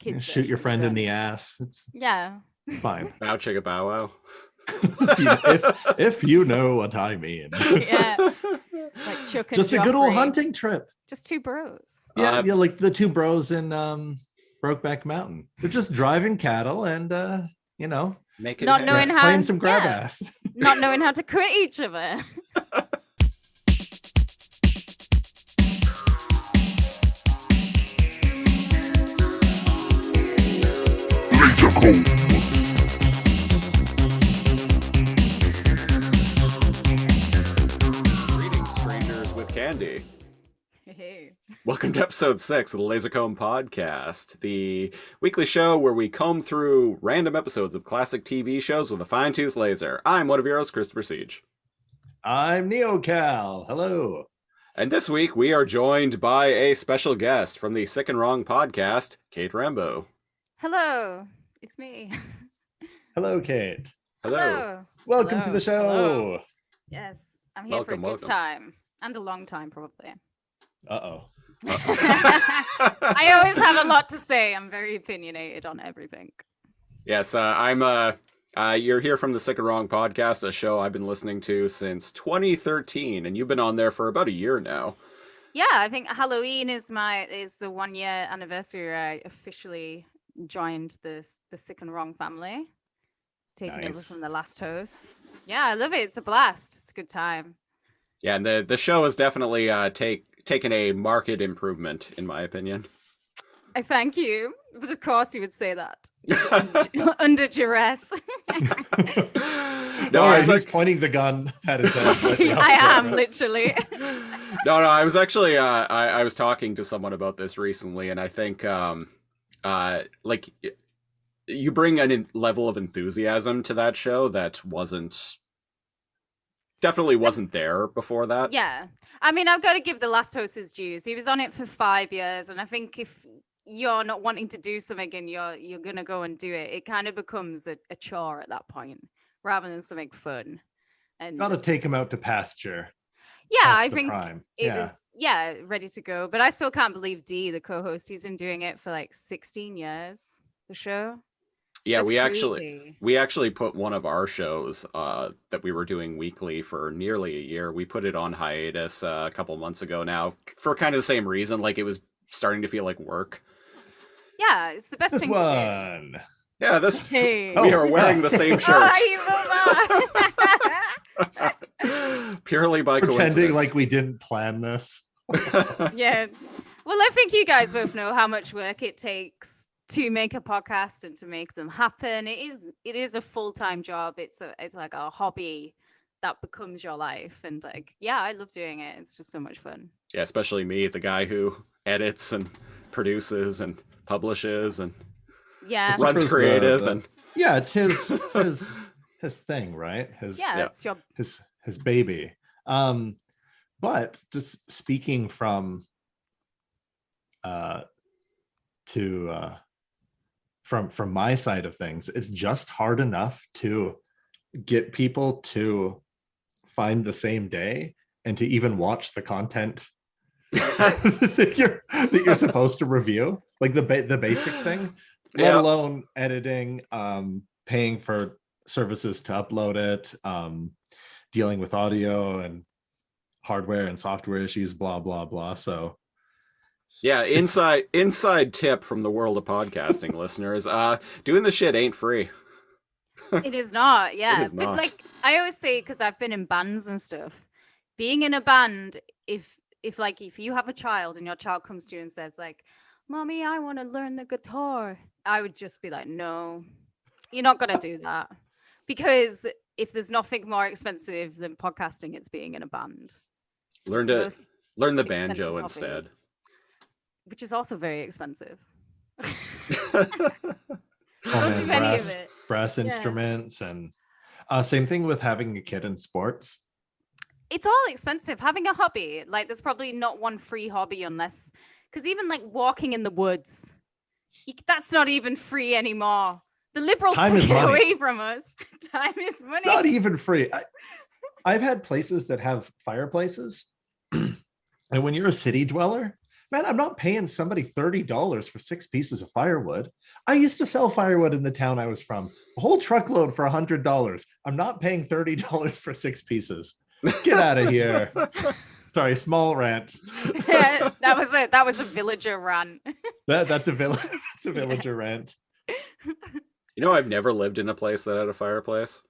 kids Shoot your friend in the version. ass. It's Yeah. fine. Bow chicka bow wow. if you know what I mean. Yeah. Like Chuck and Just a good old Joffrey. hunting trip. Just two bros. Yeah, like the two bros in Brokeback Mountain. They're just driving cattle and Not knowing how playing some grab ass. Not knowing how to quit each other. Greetings, strangers with candy. Hey. Welcome to episode 6 of the LAZOR podcast, the weekly show where we comb through random episodes of classic TV shows with a fine-tooth laser. I'm one of your hosts, Christopher Siege. I'm NeoCal. Hello. And this week we are joined by a special guest from the Sick and Wrong podcast, Kate Rambo. Hello. It's me. Hello, Kate. Hello. Welcome to the show. Hello. Yes. I'm here Welcome, for a good time. And a long time, probably. Uh-oh. I always have a lot to say. I'm very opinionated on everything. Yes, you're here from the Sick and Wrong podcast, a show I've been listening to since 2013, and you've been on there for about a year now. Yeah, I think Halloween is the 1 year anniversary where I officially joined the Sick and Wrong family, taking over from the last host. Yeah, I love it. It's a blast. It's a good time. Yeah, and the show has definitely taken a marked improvement, in my opinion. I thank you. But of course you would say that. Under duress. No, I was he's pointing the gun at his head. I am, literally. No, I was actually, I was talking to someone about this recently, and I think, like, you bring a level of enthusiasm to that show that definitely wasn't there before that. Yeah. I mean, I've got to give the last host his dues. He was on it for 5 years, and I think if you're not wanting to do something and you're gonna go and do it, it kind of becomes a chore at that point rather than something fun. And Gotta take him out to pasture. yeah, That's I the think prime. it was ready to go. But I still can't believe Dee, the co-host, he's been doing it for like 16 years, the show. Yeah, That's we crazy. actually put one of our shows that we were doing weekly for nearly a year. We put it on hiatus a couple months ago now for kind of the same reason. Like, it was starting to feel like work. Yeah, it's the best This thing one. Yeah, Hey. we are wearing the same shirt. Purely by Pretending coincidence. like we didn't plan this. Yeah. Well, I think you guys both know how much work it takes to make a podcast and to make them happen. It is a full-time job. It's like a hobby that becomes your life. And like, yeah, I love doing it. It's just so much fun. Yeah, especially me, the guy who edits and produces and publishes and runs creative and yeah, it's his thing, right? It's your his baby. But just speaking from my side of things, it's just hard enough to get people to find the same day and to even watch the content that you're supposed to review, like the basic thing, let alone editing, paying for services to upload it, dealing with audio and hardware and software issues, blah blah blah. So yeah, inside tip from the world of podcasting, listeners, doing the shit ain't free. It is not. Yeah, It is but not. like I always say, because I've been in bands and stuff, being in a band, if you have a child and your child comes to you and says like, "Mommy, I want to learn the guitar," I would just be like, "No, you're not gonna do that," because if there's nothing more expensive than podcasting, it's being in a band. Learn the banjo hobby. instead. Which is also very expensive. and do any of it. brass instruments, and same thing with having a kid in sports. It's all expensive. Having a hobby, like there's probably not one free hobby unless, because even like walking in the woods, that's not even free anymore. The liberals took it away from us. Time is money. It's not even free. I've had places that have fireplaces, and when you're a city dweller, Man, I'm not paying somebody $30 for 6 pieces of firewood. I used to sell firewood in the town I was from, a whole truckload for $100. I'm not paying $30 for 6 pieces. Get out of here. Sorry, small rant. that was a villager rant. That's a villager rant. You know, I've never lived in a place that had a fireplace.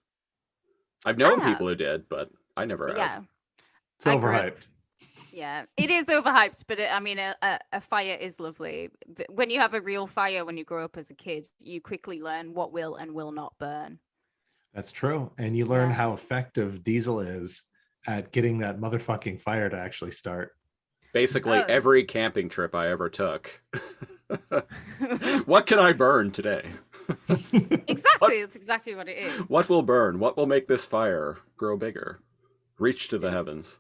I've known people who did, but I never have. Yeah. It's overhyped. Yeah, it is overhyped, but I mean, a fire is lovely. When you have a real fire, when you grow up as a kid, you quickly learn what will and will not burn. That's true. And you learn how effective diesel is at getting that motherfucking fire to actually start. Basically, every camping trip I ever took. What can I burn today? Exactly. It's exactly what it is. What will burn? What will make this fire grow bigger? Reach to the heavens.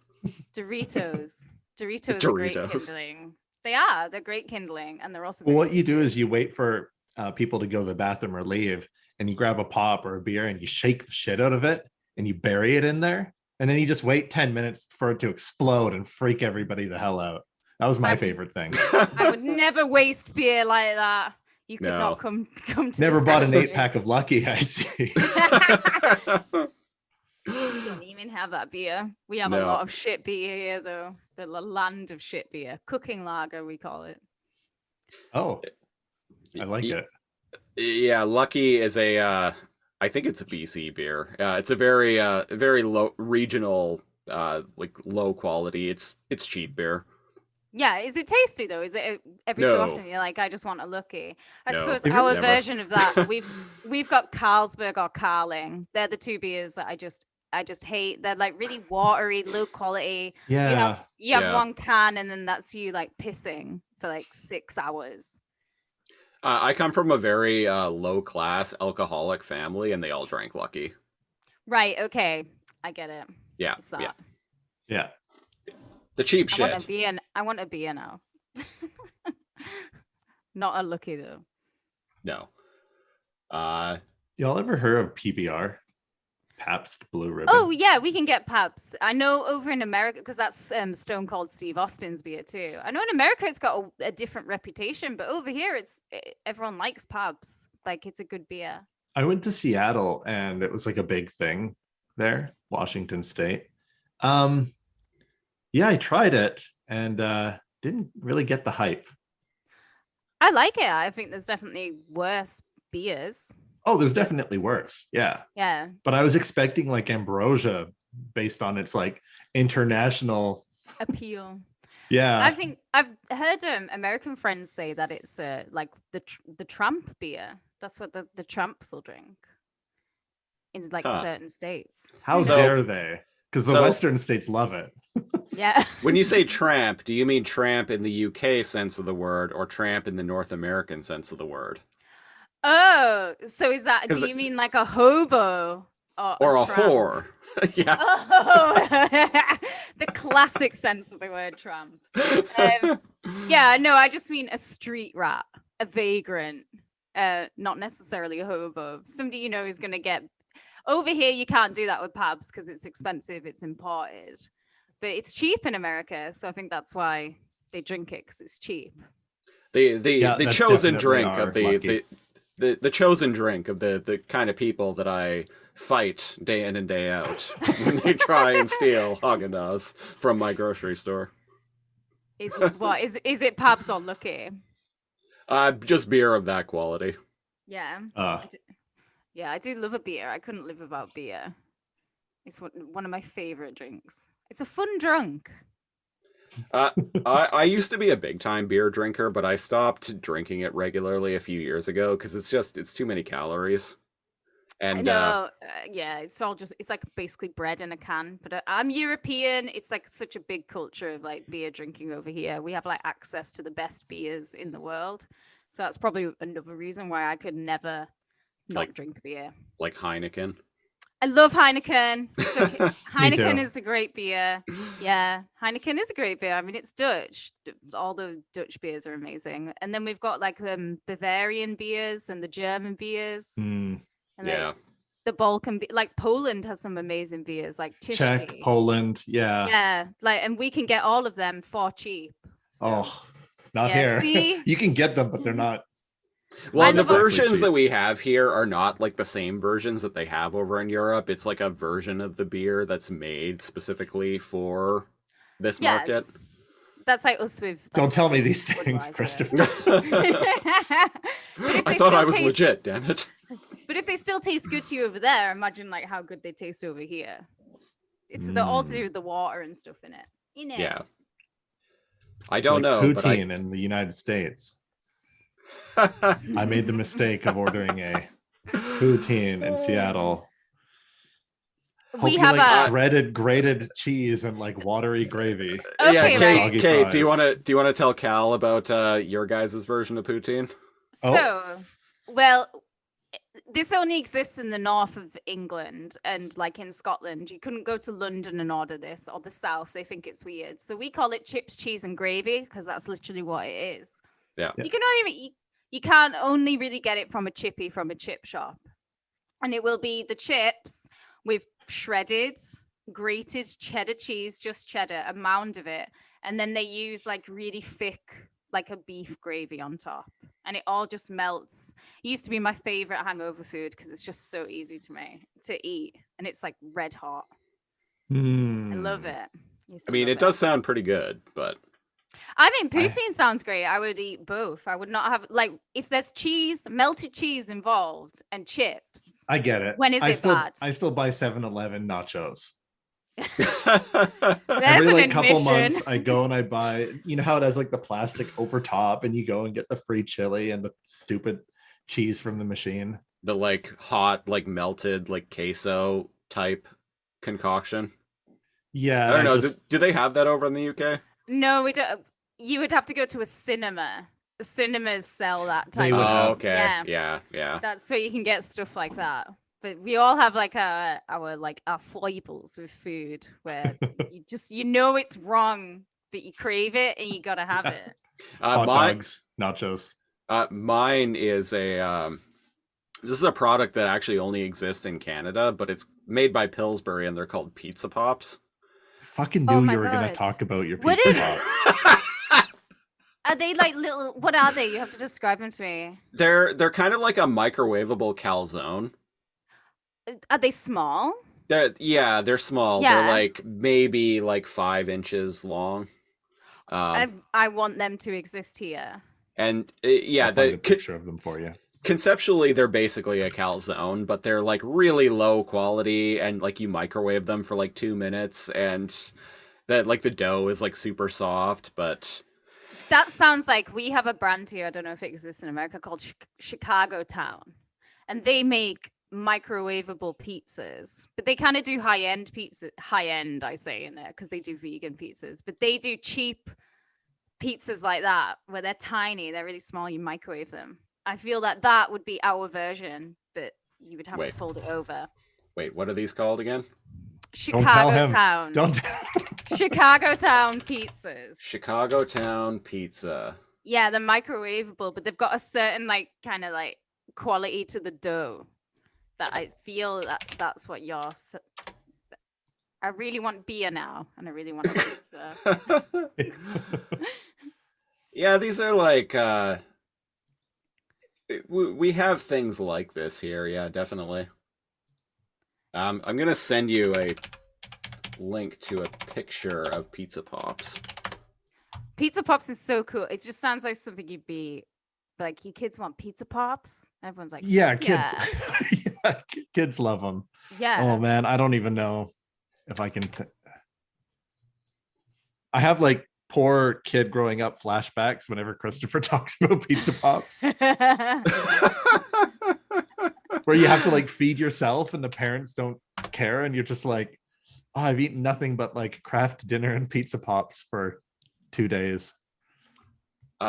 Doritos. Doritos are great kindling. They're great kindling, and they're also. Well, what you do is you wait for people to go to the bathroom or leave, and you grab a pop or a beer and you shake the shit out of it and you bury it in there, and then you just wait 10 minutes for it to explode and freak everybody the hell out. That was my favorite thing. I would never waste beer like that. You could not come to. Never bought an 8-pack of Lucky, I see. We don't even have that beer. We have a lot of shit beer here, though. The land of shit beer. Cooking lager, we call it. Oh, I like it. Yeah, Lucky is I think it's a BC beer. It's a very low regional, like low quality. It's cheap beer. Yeah, is it tasty though? Is it every so often you're like, I just want a Lucky? I suppose our version of that, we've got Carlsberg or Carling. They're the two beers that I just hate. They're like really watery, low quality. Yeah. You have one can and then that's you like pissing for like 6 hours. I come from a very low class alcoholic family, and they all drank Lucky. Right. Okay. I get it. Yeah. Yeah. The cheap shit. I want a beer now. Not a Lucky though. No. Y'all ever heard of PBR? Pabst Blue Ribbon. Oh yeah, we can get Pabst. I know over in America, because that's Stone Cold Steve Austin's beer too. I know in America it's got a different reputation, but over here everyone likes Pabst. Like it's a good beer. I went to Seattle and it was like a big thing there, Washington State. Yeah, I tried it and didn't really get the hype. I like it. I think there's definitely worse beers. Oh, there's definitely worse. Yeah. Yeah. But I was expecting like ambrosia based on its like international appeal. Yeah. I think I've heard American friends say that it's like the Trump beer. That's what the Trumps will drink in like certain states. How dare they? Because the Western states love it. Yeah. When you say tramp, do you mean tramp in the UK sense of the word or tramp in the North American sense of the word? Oh, so is that, do you mean like a hobo? Or a whore? Yeah. Oh, the classic sense of the word tramp. Yeah, no, I just mean a street rat, a vagrant, not necessarily a hobo. Somebody you know is going to get... Over here, you can't do that with pubs because it's expensive, it's imported. But it's cheap in America, so I think that's why they drink it, because it's cheap. The chosen drink of the chosen drink of the kind of people that I fight day in and day out when they try and steal Haagen-Dazs from my grocery store. Is it Pabst or Lucky? Just beer of that quality. Yeah. I do love a beer. I couldn't live without beer. It's one of my favorite drinks. It's a fun drunk. I used to be a big time beer drinker, but I stopped drinking it regularly a few years ago because it's too many calories. And I know, it's like basically bread in a can. But I'm European. It's like such a big culture of like beer drinking over here. We have like access to the best beers in the world, so that's probably another reason why I could never not drink beer. Like Heineken. I love Heineken. Heineken is a great beer. Yeah, Heineken is a great beer. I mean, it's Dutch. All the Dutch beers are amazing. And then we've got like Bavarian beers and the German beers. And the Balkan, like Poland has some amazing beers, like Czech, Poland. Yeah. Yeah, and we can get all of them for cheap. So. Oh, Not Yeah, here. see? You can get them, but they're not. Well, the love it. versions that we have here are not like the same versions that they have over in Europe. It's like a version of the beer that's made specifically for this Yeah. market. That's like us with. Like, Don't tell me these things, Budweiser. Christopher. But if I they thought still I was taste, legit, damn it. But if they still taste good to you over there, imagine like how good they taste over here. It's they're all to do with the water and stuff in it. You know. Yeah. I don't like know, poutine but in the United States. I made the mistake of ordering a poutine in Seattle. We Hope have you like a shredded grated cheese and like watery gravy. Okay, yeah, right. Kate, do you want to tell Cal about your guys' version of poutine? So, well, this only exists in the north of England and like in Scotland. You couldn't go to London and order this, or the south. They think it's weird. So we call it chips, cheese, and gravy because that's literally what it is. Yeah. You can only you can't only really get it from a chippy from a chip shop, and it will be the chips with shredded, grated cheddar cheese, just cheddar, a mound of it, and then they use like really thick, like a beef gravy on top, and it all just melts. It used to be my favorite hangover food because it's just so easy to eat, and it's like red hot. I love it. I mean, it does sound pretty good, but I mean, poutine sounds great. I would eat both. I would not have like if there's cheese, melted cheese involved, and chips. I get it. When is it bad? I still buy 7-Eleven nachos. There's Every an like couple admission. months, I go and I buy. You know how it has like the plastic over top, and you go and get the free chili and the stupid cheese from the machine. The like hot, like melted, like queso type concoction. Yeah, I don't know. Do they have that over in the UK? No, we don't. You would have to go to a cinema. The cinemas sell that type. have. Okay. Yeah. That's where you can get stuff like that. But we all have like our foibles with food where you know it's wrong, but you crave it and you gotta have it. Hot dogs, nachos. Mine is a this is a product that actually only exists in Canada, but it's made by Pillsbury and they're called Pizza Pops. I fucking knew you were God. gonna talk about your What pizza is- pops. Are they like little? What are they? You have to describe them to me. They're kind of like a microwavable calzone. Are they small? They're small. Yeah. They're like maybe like 5 inches long. I want them to exist here. And I'll find a picture of them for you. Conceptually, they're basically a calzone, but they're like really low quality, and like you microwave them for like 2 minutes, and that like the dough is like super soft. But That sounds like we have a brand here. I don't know if it exists in America called Chicago Town, and they make microwavable pizzas, but they kind of do high-end pizza. High-end, I say in there because they do vegan pizzas, but they do cheap pizzas like that where they're tiny, they're really small. You microwave them. I feel that would be our version, but you would have to fold it over. Wait, what are these called again? Chicago Town. Don't. Chicago Town pizzas. Chicago Town Pizza. Yeah, they're microwavable, but they've got a certain like kind of like quality to the dough that I feel that's what you're. I really want beer now, and I really want a pizza. Yeah, these are like we have things like this here. Yeah, definitely. I'm gonna send you a link to a picture of Pizza Pops. Pizza Pops is so cool. It just sounds like something you'd be like, you kids want Pizza Pops? Everyone's like, yeah, kids. Yeah, kids love them. Yeah. Oh man, I don't even know if I can. I have like poor kid growing up flashbacks whenever Christopher talks about Pizza Pops, where you have to like feed yourself and the parents don't care, and you're just like, oh, I've eaten nothing but like Kraft dinner and Pizza Pops for 2 days.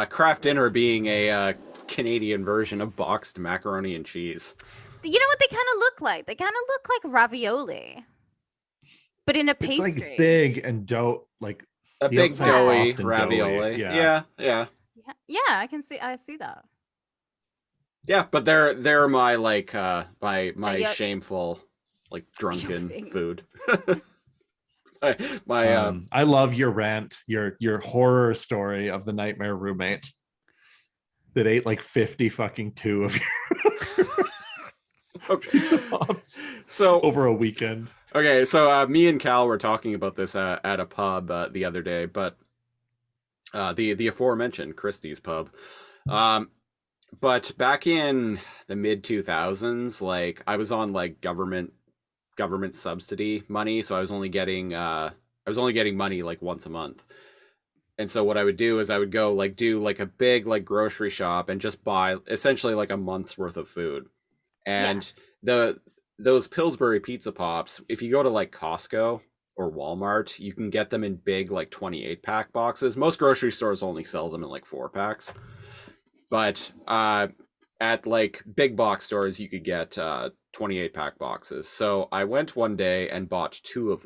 Kraft dinner being a Canadian version of boxed macaroni and cheese. You know what they kind of look like? They kind of look like ravioli, but in a pastry. It's like big and dough, like a the big outside's doughy soft and ravioli. doughy. Yeah. I see that. Yeah, but they're my like my shameful like drunken food. I love your rant, your horror story of the nightmare roommate that ate like 50 fucking two of your pizza pops over a weekend. Okay, so me and Cal were talking about this at a pub the other day, but the aforementioned Christie's pub. But back in the mid 2000s, like I was on like government subsidy money, so I was only getting money like once a month. And so what I would do is I would go like do like a big like grocery shop and just buy essentially like a month's worth of food. And those Pillsbury pizza pops, if you go to like Costco or Walmart, you can get them in big like 28 pack boxes. Most grocery stores only sell them in like 4 packs. But at like big box stores, you could get 28 pack boxes. So I went one day and bought 2 of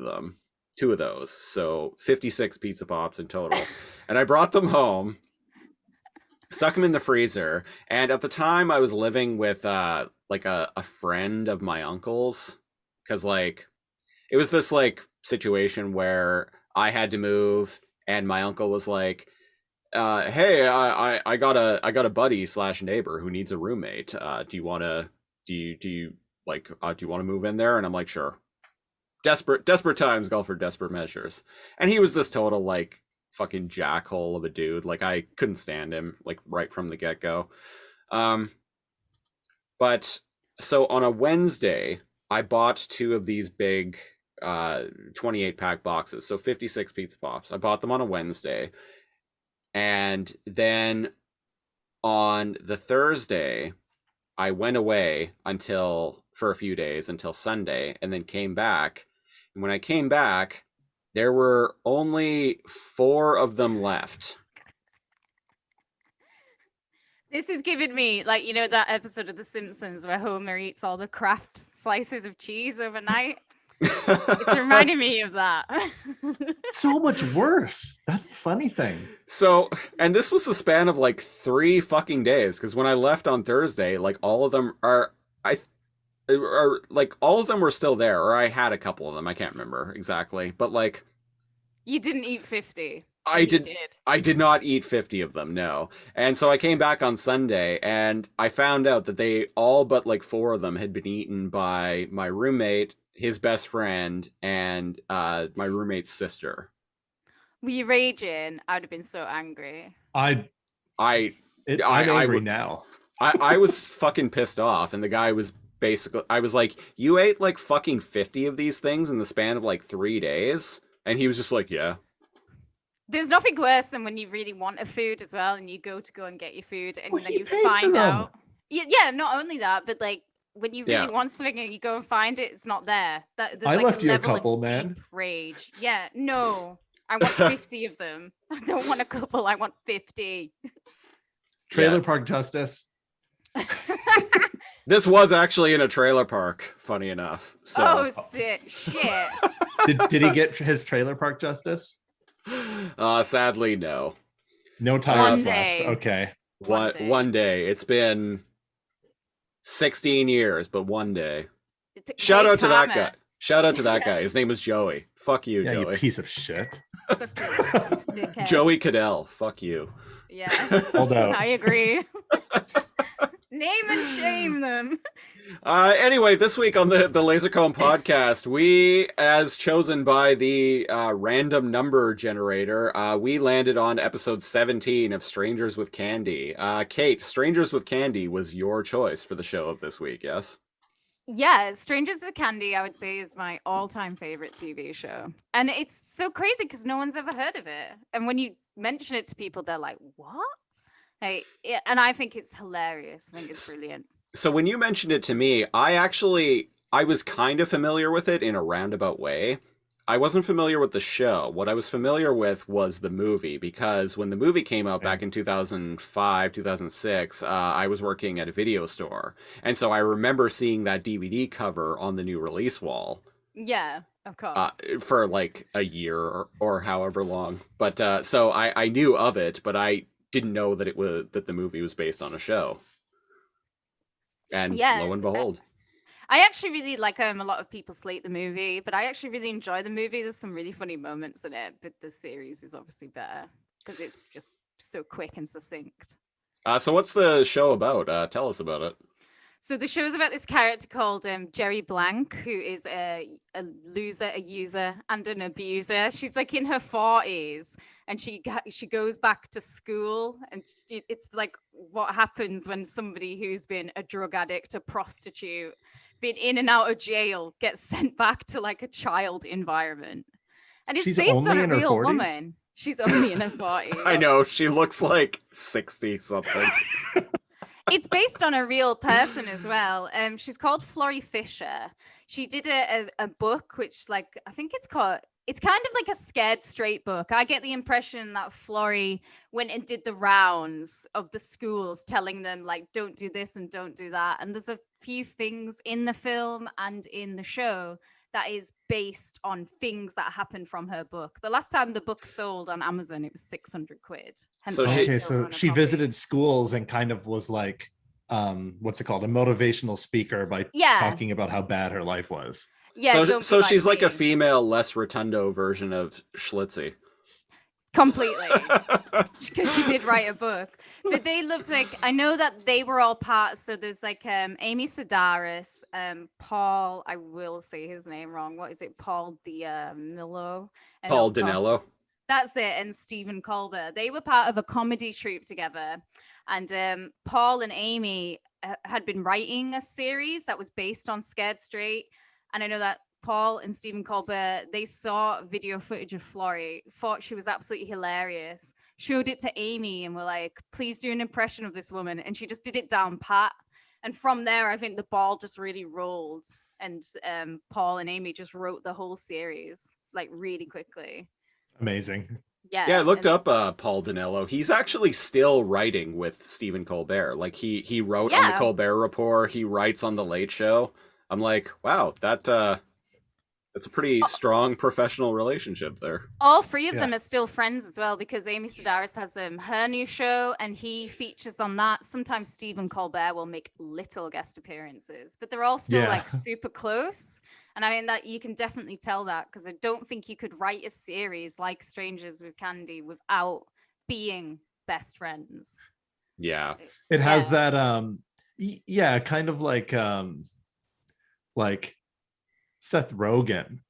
those. So 56 pizza pops in total. And I brought them home, stuck them in the freezer. And at the time I was living with like a friend of my uncle's, because like it was this like situation where I had to move and my uncle was like, hey, I got a buddy / neighbor who needs a roommate. Do you want to move in there? And I'm like, sure. Desperate times call for desperate measures. And he was this total like fucking jackhole of a dude. Like I couldn't stand him like right from the get-go. But so on a Wednesday, I bought 2 of these big 28 pack boxes. So 56 pizza pops. I bought them on a Wednesday. And then on the Thursday, I went away for a few days until Sunday, and then came back. And when I came back, there were only 4 of them left. This is giving me, like, you know, that episode of The Simpsons where Homer eats all the Kraft slices of cheese overnight? It's reminding me of that. So much worse. That's the funny thing. So, and this was the span of like 3 fucking days, because when I left on Thursday, like all of them all of them were still there, or I had a couple of them. I can't remember exactly, but like you didn't eat 50. I did not eat 50 of them, no. And so I came back on Sunday and I found out that they all but like 4 of them had been eaten by my roommate, his best friend, and my roommate's sister. Were you raging? I would have been so angry. I'm angry now. I was fucking pissed off, and the guy was basically, I was like, you ate like fucking 50 of these things in the span of like 3 days? And he was just like, yeah. There's nothing worse than when you really want a food as well, and you go and get your food, and then you paid find for them. out. Yeah, not only that, but like when you really want something and you go and find it, it's not there. There's I like left a you a level couple, of man. deep rage. Yeah, no. I want 50 of them. I don't want a couple. I want 50. Trailer park justice. This was actually in a trailer park, funny enough. So. Oh, shit. Did he get his trailer park justice? Sadly, no. No tires slashed. Okay. One day. It's been 16 years, but one day. Shout out to that guy. Shout out to that guy. His name was Joey. Fuck you, Joey. You piece of shit. Joey Cadell. Fuck you. Yeah. Hold out. I agree. Name and shame them. Anyway, this week on the LaserComb podcast, we, as chosen by the random number generator, we landed on episode 17 of Strangers with Candy. Kate, Strangers with Candy was your choice for the show of this week, yes? Yeah, Strangers with Candy, I would say, is my all-time favorite TV show. And it's so crazy because no one's ever heard of it. And when you mention it to people, they're like, what? And I think it's hilarious. I think it's brilliant. So when you mentioned it to me, I was kind of familiar with it in a roundabout way. I wasn't familiar with the show. What I was familiar with was the movie, because when the movie came out back in 2005, 2006, I was working at a video store. And so I remember seeing that DVD cover on the new release wall. Yeah, of course. For like a year or however long. But so I knew of it, but I didn't know that the movie was based on a show. And lo and behold. I actually really like a lot of people slate the movie, but I actually really enjoy the movie. There's some really funny moments in it, but the series is obviously better because it's just so quick and succinct. So what's the show about? Tell us about it. So the show's about this character called Jerry Blank, who is a loser, a user, and an abuser. She's like in her 40s, and she goes back to school, and it's like what happens when somebody who's been a drug addict, a prostitute, been in and out of jail, gets sent back to like a child environment. And it's based on a real woman. She's only in her 40s. I know, she looks like 60 something. It's based on a real person as well. She's called Florrie Fisher. She did a book, which like I think it's kind of like a scared straight book. I get the impression that Florrie went and did the rounds of the schools telling them like, don't do this and don't do that. And there's a few things in the film and in the show that is based on things that happened from her book. The last time the book sold on Amazon, it was 600 quid. So she visited schools and kind of was like, what's it called? A motivational speaker by talking about how bad her life was. Yeah. So she's like a female Les Rotundo version of Schlitzie. Completely. Because she did write a book. But they looked like, I know that they were all part. So there's like Amy Sedaris, Paul, I will say his name wrong. What is it? Paul D'Amello. Paul Dinello. That's it. And Stephen Colbert. They were part of a comedy troupe together. And Paul and Amy had been writing a series that was based on Scared Straight. And I know that Paul and Stephen Colbert, they saw video footage of Florrie, thought she was absolutely hilarious, showed it to Amy and were like, please do an impression of this woman. And she just did it down pat. And from there, I think the ball just really rolled. And Paul and Amy just wrote the whole series like really quickly. Amazing. Yeah, I looked up Paul Dinello. He's actually still writing with Stephen Colbert. Like he wrote on the Colbert Report. He writes on the Late Show. I'm like, wow, that's a pretty strong professional relationship there. All three of them are still friends as well, because Amy Sedaris has her new show and he features on that. Sometimes Stephen Colbert will make little guest appearances, but they're all still like super close. And I mean that you can definitely tell that, because I don't think you could write a series like Strangers with Candy without being best friends. Yeah. It has that kind of like Seth Rogen,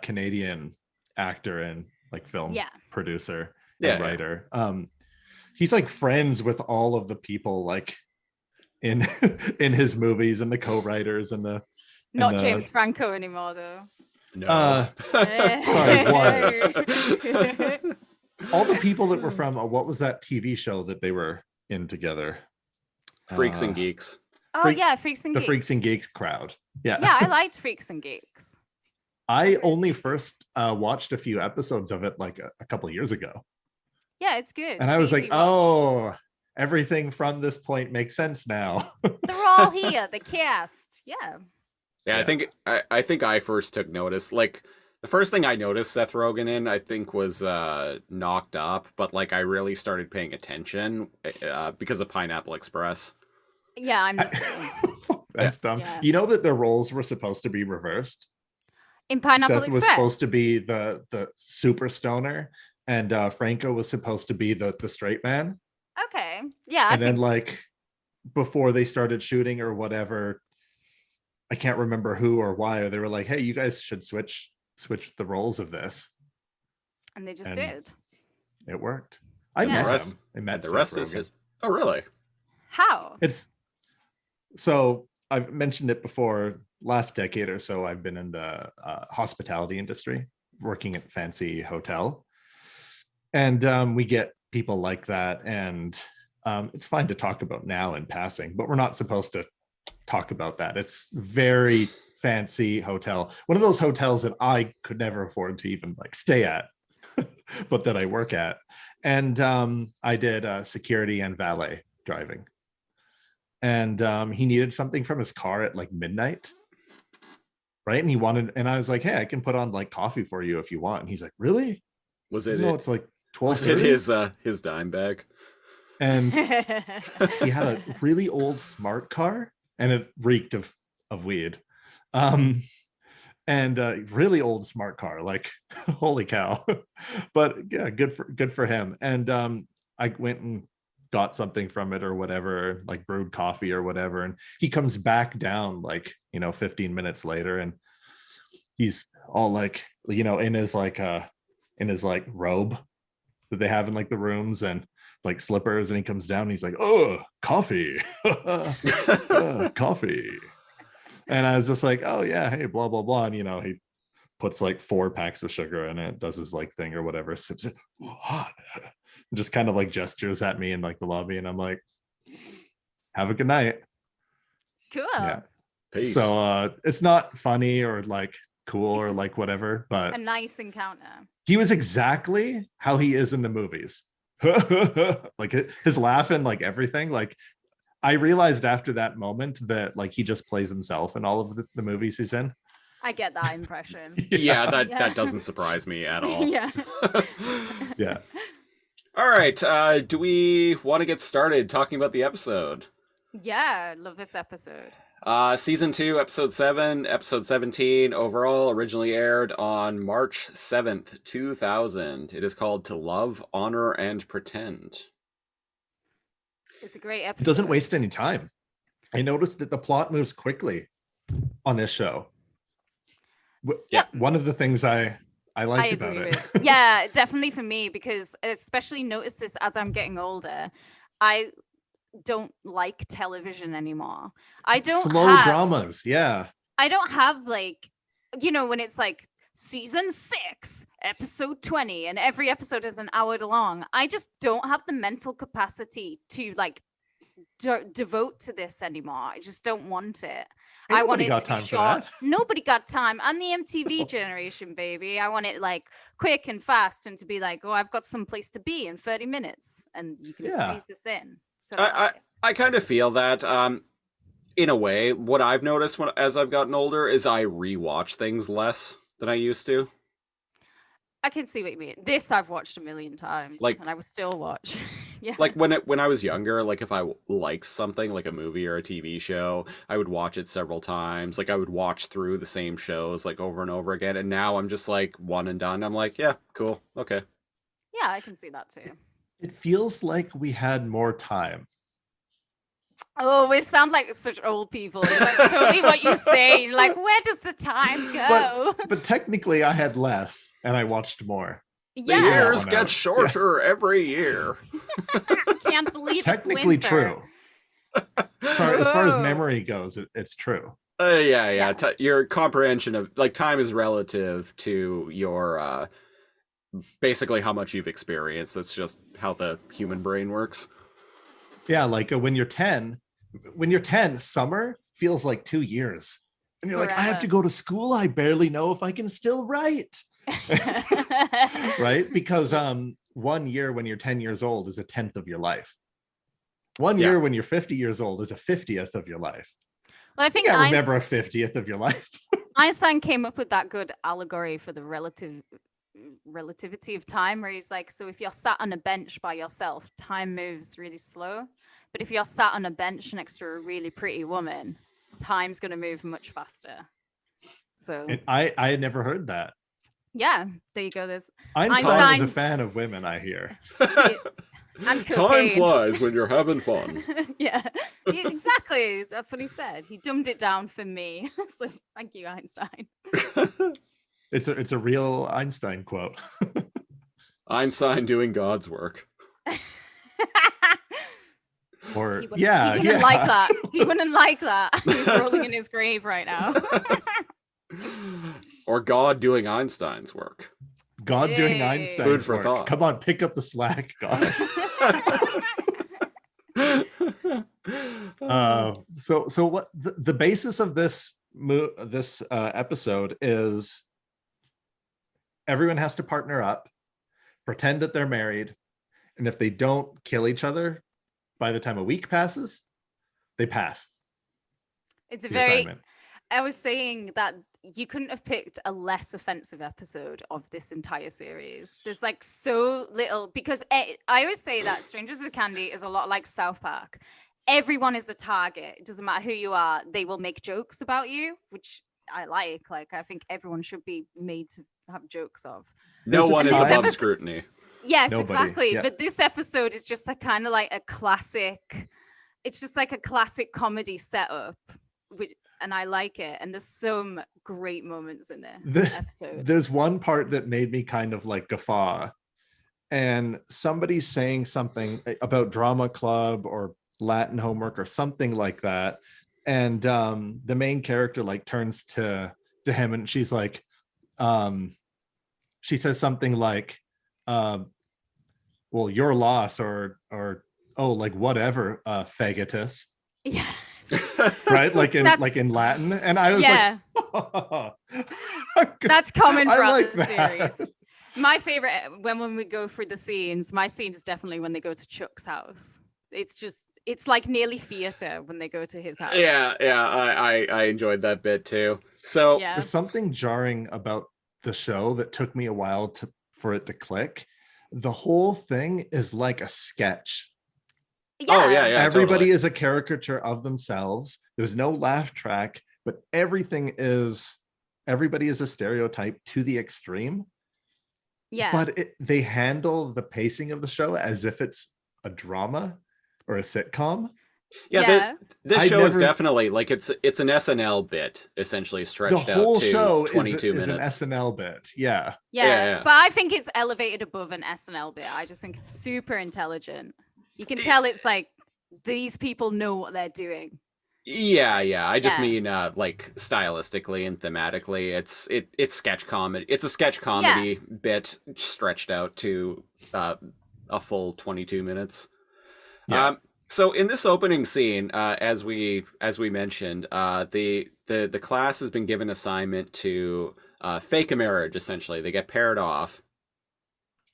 Canadian actor and like film producer and writer. He's like friends with all of the people like in his movies and the co-writers and the not James Franco anymore though. No. Sorry, was. All the people that were from what was that TV show that they were in together? Freaks and Geeks. Freaks and Geeks. The Freaks and Geeks crowd. Yeah, I liked Freaks and Geeks. I only first watched a few episodes of it like a couple of years ago. Yeah, it's good. And I was like, oh, everything from this point makes sense now. They're all here, the cast. Yeah. Yeah, I think I first took notice. Like the first thing I noticed Seth Rogen in, I think, was Knocked Up, but like I really started paying attention because of Pineapple Express. Yeah, I'm the same. That's dumb. Yeah. You know that the roles were supposed to be reversed? In Pineapple Seth Express? was supposed to be the super stoner, and Franco was supposed to be the straight man. Okay. Yeah. And then like before they started shooting or whatever, I can't remember who or why, or they were like, hey, you guys should switch the roles of this. And they just did. It worked. I met him. I met the rest is his. Oh, really? How? So I've mentioned it before, last decade or so, I've been in the hospitality industry, working at a fancy hotel. And we get people like that. And it's fine to talk about now in passing, but we're not supposed to talk about that. It's very fancy hotel. One of those hotels that I could never afford to even like stay at, but that I work at. And I did security and valet driving. And he needed something from his car at like midnight, right? And I was like, hey, I can put on like coffee for you if you want. And he's like, really? Was it? No, it's like 12. Was it his dime bag? And he had a really old smart car, and it reeked of weed. And really old smart car, like holy cow. But yeah, good for him. And I went and got something from it or whatever, like brewed coffee or whatever, and he comes back down like 15 minutes later, and he's all like in his robe that they have in like the rooms, and like slippers, and he comes down and he's like, oh, coffee. Coffee. And I was just like, oh yeah, hey, blah blah blah. And he puts like 4 packs of sugar in it, does his like thing or whatever, sips it, ooh, hot. Just kind of like gestures at me in like the lobby, and I'm like, have a good night. Cool. Yeah. Peace. So it's not funny or like cool It's or just like whatever, but a nice encounter. he was exactly how he is in the movies. Like his laugh and like everything. Like I realized after that moment that like he just plays himself in all of the movies he's in. I get that impression. Yeah, that doesn't surprise me at all. Yeah. Yeah. All right, do we want to get started talking about the episode? Yeah, love this episode. Season 2, episode 7, episode 17, overall originally aired on March 7th, 2000. It is called To Love, Honor, and Pretend. It's a great episode. It doesn't waste any time. I noticed that the plot moves quickly on this show. Yeah. One of the things I liked about it. Yeah, definitely for me, because I especially notice this as I'm getting older. I don't like television anymore. I don't slow dramas. Yeah. I don't have like, when it's like season 6, episode 20, and every episode is an hour long. I just don't have the mental capacity to like devote to this anymore. I just don't want it. I want it to be short. Nobody got time. I'm the MTV generation, baby. I want it like quick and fast, and to be like, oh, I've got some place to be in 30 minutes, and you can squeeze this in. So I kind of feel that. In a way, what I've noticed as I've gotten older is I rewatch things less than I used to. I can see what you mean. This I've watched a million times, and I would still watch. Yeah. Like when I was younger, like if I liked something like a movie or a TV show, I would watch it several times. Like I would watch through the same shows like over and over again. And now I'm just like one and done. I'm like, yeah, cool, okay. Yeah, I can see that too. It feels like we had more time. Oh, we sound like such old people. That's totally what you say. Like, where does the time go? But technically, I had less, and I watched more. Yeah. The years get shorter every year. I can't believe technically it's winter. True. Sorry, as far as memory goes, it's true. Yeah. Your comprehension of like time is relative to your basically how much you've experienced. That's just how the human brain works. Yeah, like when you're 10, summer feels like 2 years. And you're like, I have to go to school. I barely know if I can still write. Right? Because 1 year when you're 10 years old is a 10th of your life. 1 year when you're 50 years old is a 50th of your life. Well, I think I remember a 50th of your life. Einstein came up with that good allegory for the relativity of time, where he's like, so if you're sat on a bench by yourself, time moves really slow. But if you're sat on a bench next to a really pretty woman, time's going to move much faster. So I had never heard that. Yeah, there you go. There's Einstein is a fan of women, I hear. And time flies when you're having fun. Yeah, exactly. That's what he said. He dumbed it down for me. So thank you, Einstein. It's a real Einstein quote. Einstein doing God's work. Or he wouldn't like that. He wouldn't like that. He's rolling in his grave right now. Or God doing Einstein's work. God doing Einstein's Food for work. thought. Come on, pick up the slack, God. So what the basis of this episode is, everyone has to partner up, pretend that they're married, and if they don't kill each other by the time a week passes, they pass. It's a very assignment. I was saying that you couldn't have picked a less offensive episode of this entire series. There's like so little, because I always say that Strangers with Candy is a lot like South Park. Everyone is a target. It doesn't matter who you are. They will make jokes about you, which I like. Like, I think everyone should be made to have jokes of. No one is above episode... scrutiny. Yes, Nobody. exactly. Yeah. But this episode is just a kind of like a classic. It's just like a classic comedy setup, and I like it. And there's some great moments in this episode. There's one part that made me kind of like guffaw, and somebody's saying something about drama club or Latin homework or something like that, and the main character like turns to him and she's like, she says something like, well, your loss, or oh, like whatever, faggotus. Yeah. Right, like in Latin, and I was like, oh, that's common throughout like the series. My favorite, when we go through the scenes, my scene is definitely when they go to Chuck's house. It's like nearly theater when they go to his house. Yeah, I enjoyed that bit too. So there's something jarring about the show that took me a while for it to click. The whole thing is like a sketch. Yeah. Oh yeah, Everybody totally. is a caricature of themselves. There's no laugh track, but everybody is a stereotype to the extreme. Yeah. But they handle the pacing of the show as if it's a drama or a sitcom. Yeah, this show is definitely like it's an SNL bit essentially stretched out to 22 minutes. Is an SNL bit. Yeah. But I think it's elevated above an SNL bit. I just think it's super intelligent. You can tell it's like these people know what they're doing. Yeah. I just mean like stylistically and thematically, it's sketch comedy. It's a sketch comedy bit stretched out to a full 22 minutes. Yeah. So in this opening scene, as we mentioned, the class has been given assignment to fake a marriage. Essentially, they get paired off,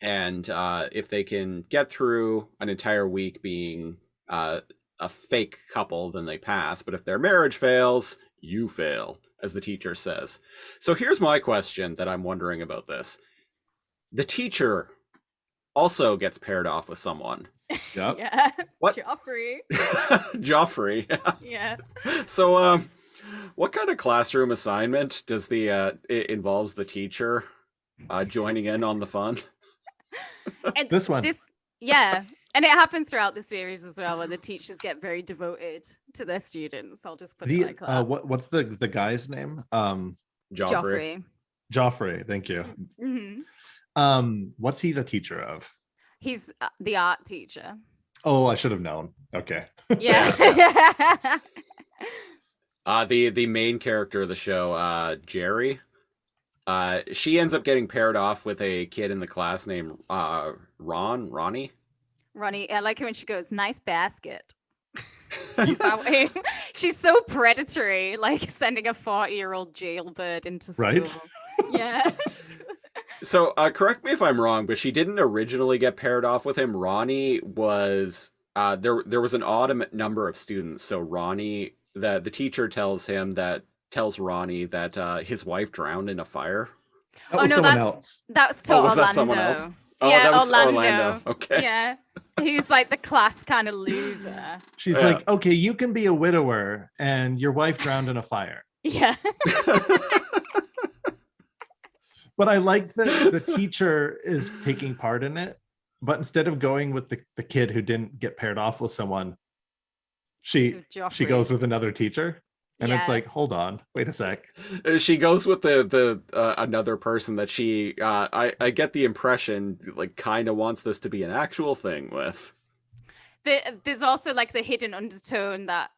and if they can get through an entire week being a fake couple, then they pass. But if their marriage fails, you fail, as the teacher says. So here's my question that I'm wondering about this: the teacher also gets paired off with someone. Yep. Yeah. What? Joffrey. Joffrey. Yeah. So, what kind of classroom assignment does it involves the teacher joining in on the fun? And this one. Yeah. And it happens throughout the series as well, where the teachers get very devoted to their students. I'll just put it like that. What's the guy's name? Joffrey. Joffrey. Thank you. Mm-hmm. What's he the teacher of? He's the art teacher. Oh, I should have known. Okay. Yeah. The main character of the show, Jerry, she ends up getting paired off with a kid in the class named Ronnie. Ronnie, I like it when she goes, "Nice basket." She's so predatory, like sending a 40-year-old jailbird into school. Right? Yeah. So, correct me if I'm wrong, but she didn't originally get paired off with him. Ronnie was there was an odd number of students. So Ronnie, the teacher tells Ronnie that his wife drowned in a fire. That was someone else. That was Orlando. That someone else? Oh, yeah, that was Orlando. Okay. Yeah. He's like the class kind of loser. She's like, okay, you can be a widower and your wife drowned in a fire. Yeah. But I like that the teacher is taking part in it, but instead of going with the kid who didn't get paired off with someone, she goes with another teacher. And it's like, hold on, wait a sec. She goes with the another person that she I get the impression like kind of wants this to be an actual thing with. There's also like the hidden undertone that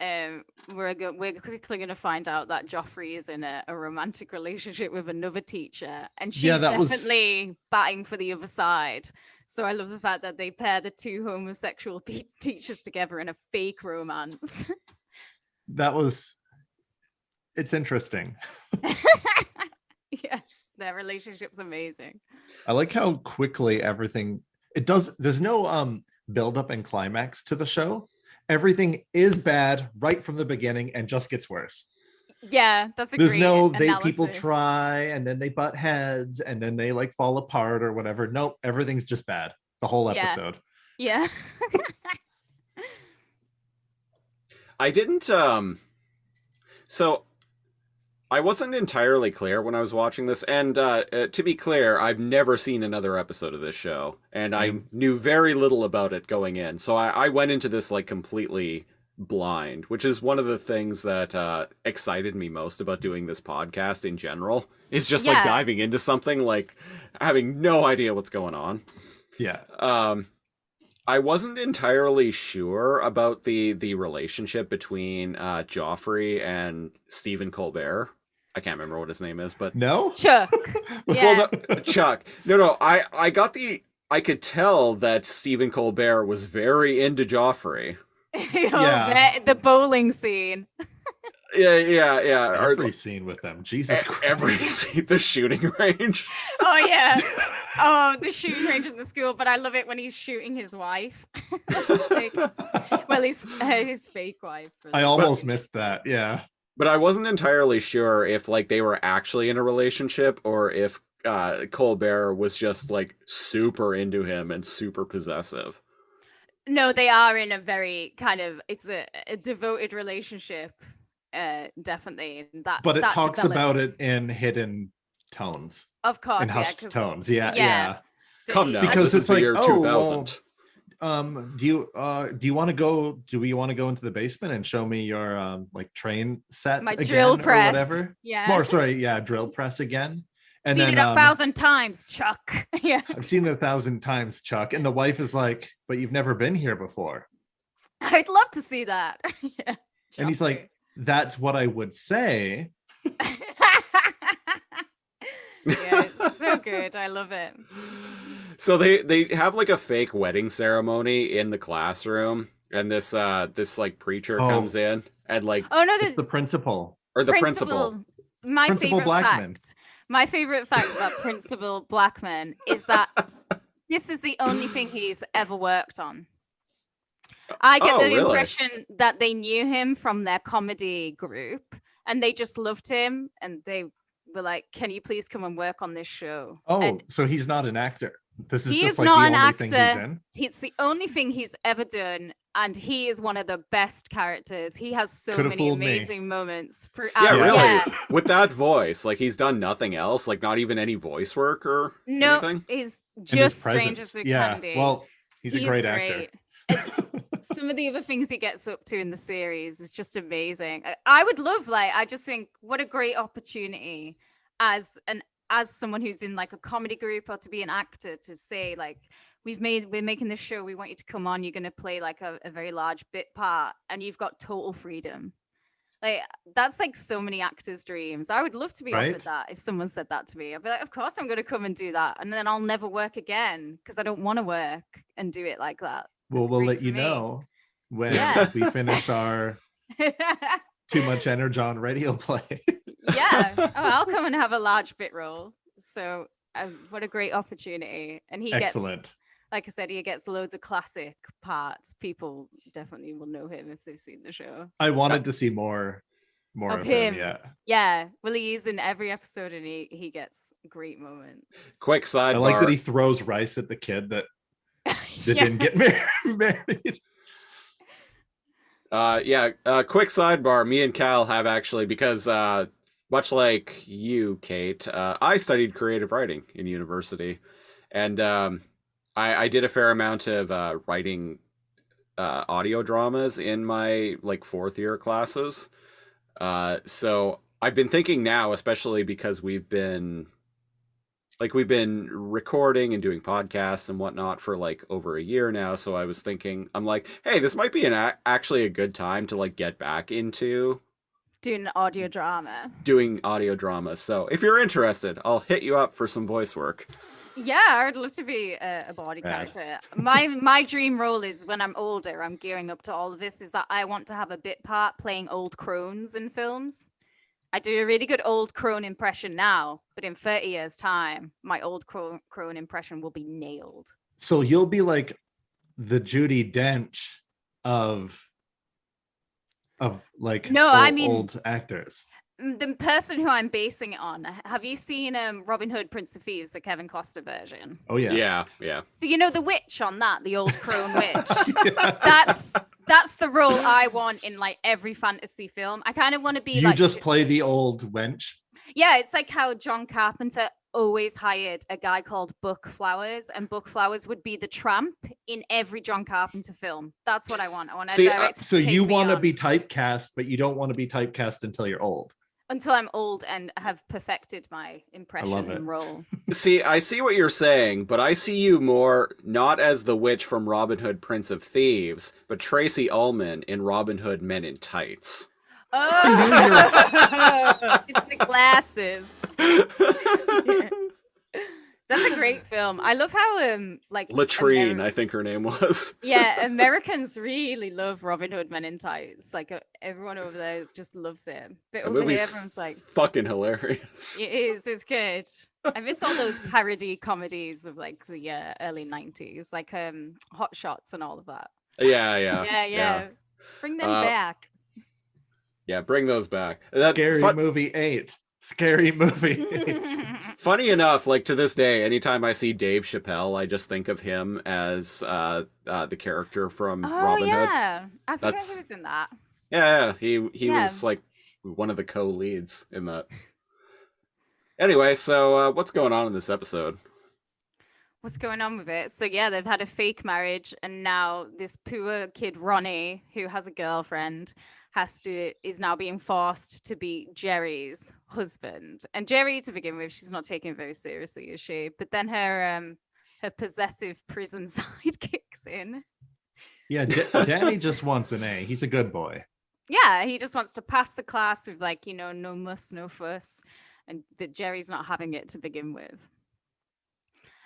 we're quickly going to find out that Joffrey is in a romantic relationship with another teacher, and she's definitely batting for the other side. So I love the fact that they pair the two homosexual teachers together in a fake romance. It's interesting. Yes, their relationship's amazing. I like how quickly everything it does. There's no build up and climax to the show. Everything is bad right from the beginning and just gets worse. Yeah, that's a there's great no analysis. People try and then they butt heads and then they like fall apart or whatever. Nope, everything's just bad the whole episode. Yeah. I didn't so I wasn't entirely clear when I was watching this, and to be clear, I've never seen another episode of this show, and I knew very little about it going in, so I went into this like completely blind, which is one of the things that excited me most about doing this podcast in general, is just like diving into something, like having no idea what's going on. Yeah. I wasn't entirely sure about the relationship between Joffrey and Stephen Colbert. I can't remember what his name is, but Chuck. Well, no, Chuck. No. I could tell that Stephen Colbert was very into Joffrey. The bowling scene. Yeah. Every scene with them. Jesus Christ. Every scene, the shooting range. Oh, yeah. Oh, the shooting range in the school, but I love it when he's shooting his wife. His fake wife. I almost missed that, yeah. But I wasn't entirely sure if like they were actually in a relationship or if Colbert was just like super into him and super possessive. No, they are in a very kind of, it's a devoted relationship, definitely. But it talks about it in hidden tones. Of course, in hushed tones. Yeah. Come now, because this it's is like, the year 2000. Do we want to go into the basement and show me your like train set, my again, drill press, or whatever? Drill press again. And seen then it 1,000 times, Chuck. Yeah, I've seen it 1,000 times, Chuck. And the wife is like, but you've never been here before. I'd love to see that. Yeah, and he's like, that's what I would say. Yeah, it's so good. I love it. So they have like a fake wedding ceremony in the classroom, and this like preacher comes in and like, oh no, it's the principal or the principal. My Principal favorite Blackman. fact. My favorite fact about Principal Blackman is that this is the only thing he's ever worked on. I get the impression that they knew him from their comedy group, and they just loved him, and they were like, "Can you please come and work on this show?" Oh, so he's not an actor. This is he just is like not the an only actor. thing he's in. It's the only thing he's ever done, and he is one of the best characters. He has so many amazing moments throughout. Yeah, really. Yeah. With that voice, like he's done nothing else, like not even any voice work or anything. He's just Strangers with Candy. Well, he's a great actor. Some of the other things he gets up to in the series is just amazing. I would love, I just think what a great opportunity as someone who's in like a comedy group or to be an actor to say like, we're making this show, we want you to come on, you're going to play like a very large bit part and you've got total freedom. Like that's like so many actors' dreams. I would love to be offered that. If someone said that to me, I'd be like, of course I'm going to come and do that, and then I'll never work again because I don't want to work and do it like that. Well, we'll let you know when we finish our Too Much Energon radio play. Yeah. Oh, I'll come and have a large bit role. So what a great opportunity. And he gets, like I said, he gets loads of classic parts. People definitely will know him if they've seen the show. I wanted to see more of him. Yeah. Well, he's in every episode and he gets great moments. Quick sidebar. I like that he throws rice at the kid that didn't get married. Quick sidebar. Me and Cal have actually, because much like you, Kate, I studied creative writing in university, and I did a fair amount of writing audio dramas in my like 4th year classes. So I've been thinking now, especially because we've been recording and doing podcasts and whatnot for like over a year now. So I was thinking, I'm like, hey, this might be actually a good time to like get back into doing audio drama. So if you're interested, I'll hit you up for some voice work. Yeah, I'd love to be a body character. My dream role is when I'm older, I'm gearing up to all of this, is that I want to have a bit part playing old crones in films. I do a really good old crone impression now, but in 30 years' time, my old crone impression will be nailed. So you'll be like the Judi Dench of like old actors. The person who I'm basing it on. Have you seen Robin Hood, Prince of Thieves, the Kevin Costner version? Oh yeah. Yeah. So you know the witch on that, the old crone witch. That's the role I want in like every fantasy film. I kind of want to be you like just play the old wench. Yeah, it's like how John Carpenter always hired a guy called Buck Flowers, and Buck Flowers would be the tramp in every John Carpenter film. That's what I want. I want a director. So you want to be typecast, but you don't want to be typecast until you're old. Until I'm old and have perfected my impression and role. See, I see what you're saying, but I see you more not as the witch from Robin Hood, Prince of Thieves, but Tracy Ullman in Robin Hood, Men in Tights. Oh, it's the glasses. Yeah. That's a great film. I love how like Latrine, I think her name was. Yeah, Americans really love Robin Hood Men in Tights. Like everyone over there just loves it. But The over movie's here, everyone's like, fucking hilarious. It is. It's good. I miss all those parody comedies of like the early 90s, like Hot Shots and all of that. Yeah. Bring them back. Yeah, bring those back. Scary Movie 8. Scary Movie 8. Funny enough, like to this day, anytime I see Dave Chappelle, I just think of him as the character from Robin Hood. I forgot he was in that. Yeah, he was like one of the co-leads in that. Anyway, so what's going on in this episode? What's going on with it? So yeah, they've had a fake marriage, and now this poor kid Ronnie, who has a girlfriend, is now being forced to be Jerry's husband. And Jerry, to begin with, she's not taking it very seriously, is she? But then her possessive prison side kicks in. Yeah, Danny just wants an A. He's a good boy. Yeah, he just wants to pass the class with like, no muss, no fuss. But Jerry's not having it to begin with.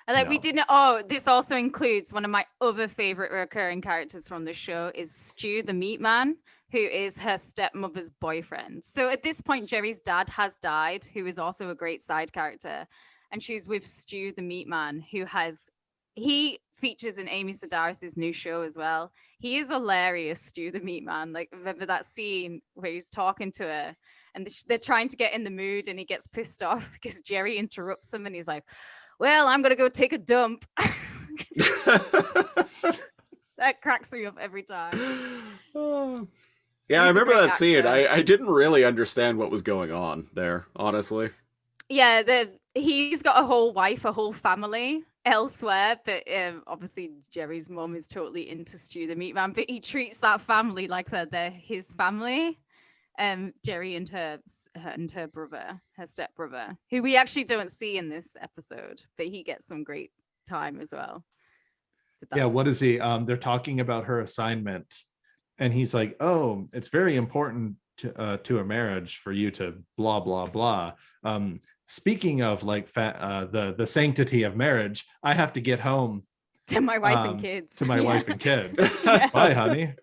And like we didn't. Oh, this also includes one of my other favorite recurring characters from the show is Stu the Meat Man, who is her stepmother's boyfriend. So at this point, Jerry's dad has died, who is also a great side character, and she's with Stu the Meat Man, he features in Amy Sedaris's new show as well. He is hilarious, Stu the Meat Man. Like, remember that scene where he's talking to her, and they're trying to get in the mood, and he gets pissed off because Jerry interrupts him, and he's like, well, I'm going to go take a dump. That cracks me up every time. Yeah, I remember that scene. I didn't really understand what was going on there, honestly. Yeah, he's got a whole wife, a whole family elsewhere, but obviously Jerry's mom is totally into Stu the Meat Man, but he treats that family like they're his family. Jerry and her brother, her stepbrother, who we actually don't see in this episode, but he gets some great time as well. Yeah, what is he? They're talking about her assignment, and he's like, "Oh, it's very important to a marriage for you to blah blah blah." Speaking of like the sanctity of marriage, I have to get home to my wife and kids. To my wife and kids. Bye, honey.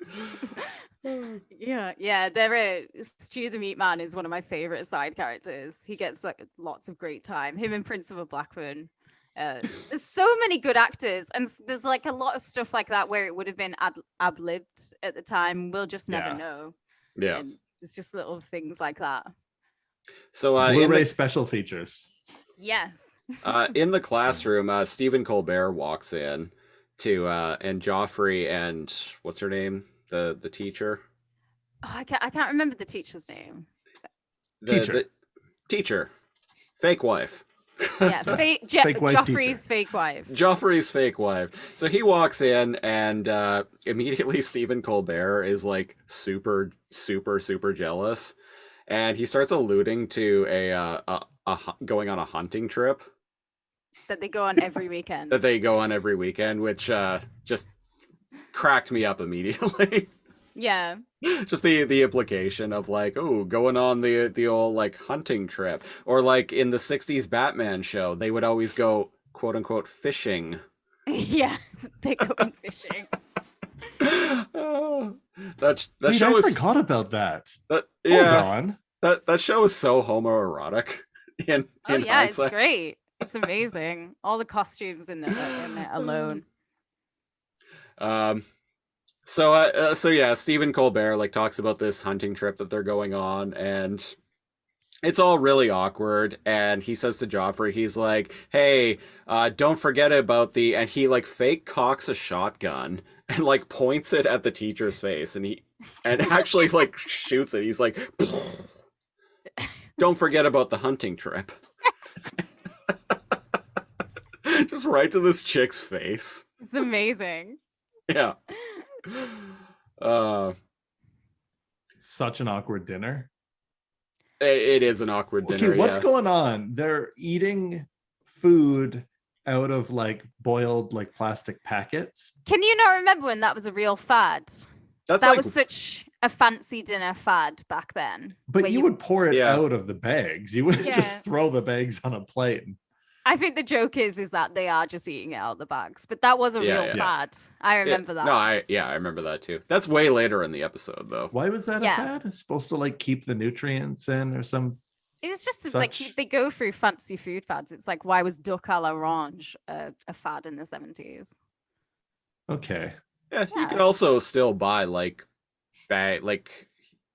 Yeah. Stu the Meat Man is one of my favorite side characters. He gets like lots of great time. Him and Prince of a Blackburn. There's so many good actors, and there's like a lot of stuff like that where it would have been ad-libbed at the time. We'll just never know. Yeah, it's just little things like that. So Blu-ray special features. Yes. In the classroom, Stephen Colbert walks in and Joffrey and what's her name? The teacher. Oh, I can't remember the teacher's name. The teacher. Fake wife. Yeah, fake wife Joffrey's teacher. Fake wife. Joffrey's fake wife. So he walks in, and immediately Stephen Colbert is like super, super, super jealous, and he starts alluding to a going on a hunting trip that they go on every weekend. Which just cracked me up immediately. Yeah. Just the implication of like, oh, going on the old like hunting trip, or like in the 60s Batman show, they would always go quote unquote fishing. Yeah, they go fishing. That show I forgot about that. Hold on. That show is so homoerotic. In hindsight. It's great. It's amazing. All the costumes in it alone. So yeah, Stephen Colbert like talks about this hunting trip that they're going on, and it's all really awkward, and he says to Joffrey, he's like, hey, don't forget about and he like fake cocks a shotgun and like points it at the teacher's face, and actually like shoots it. He's like, don't forget about the hunting trip. Just right to this chick's face. It's amazing. Yeah. Such an awkward dinner. It is an awkward dinner. Okay, what's going on? They're eating food out of like boiled like plastic packets. Can you not remember when that was a real fad? That was such a fancy dinner fad back then. But you would pour it out of the bags. You would just throw the bags on a plate. I think the joke is that they are just eating it out of the bags, but that was a real fad. I remember that. No, I remember that too. That's way later in the episode, though. Why was that a fad? It's supposed to like keep the nutrients in or some. It's just like they go through fancy food fads. It's like, why was duck à l'orange a fad in the 70s? Okay. Yeah, you can also still buy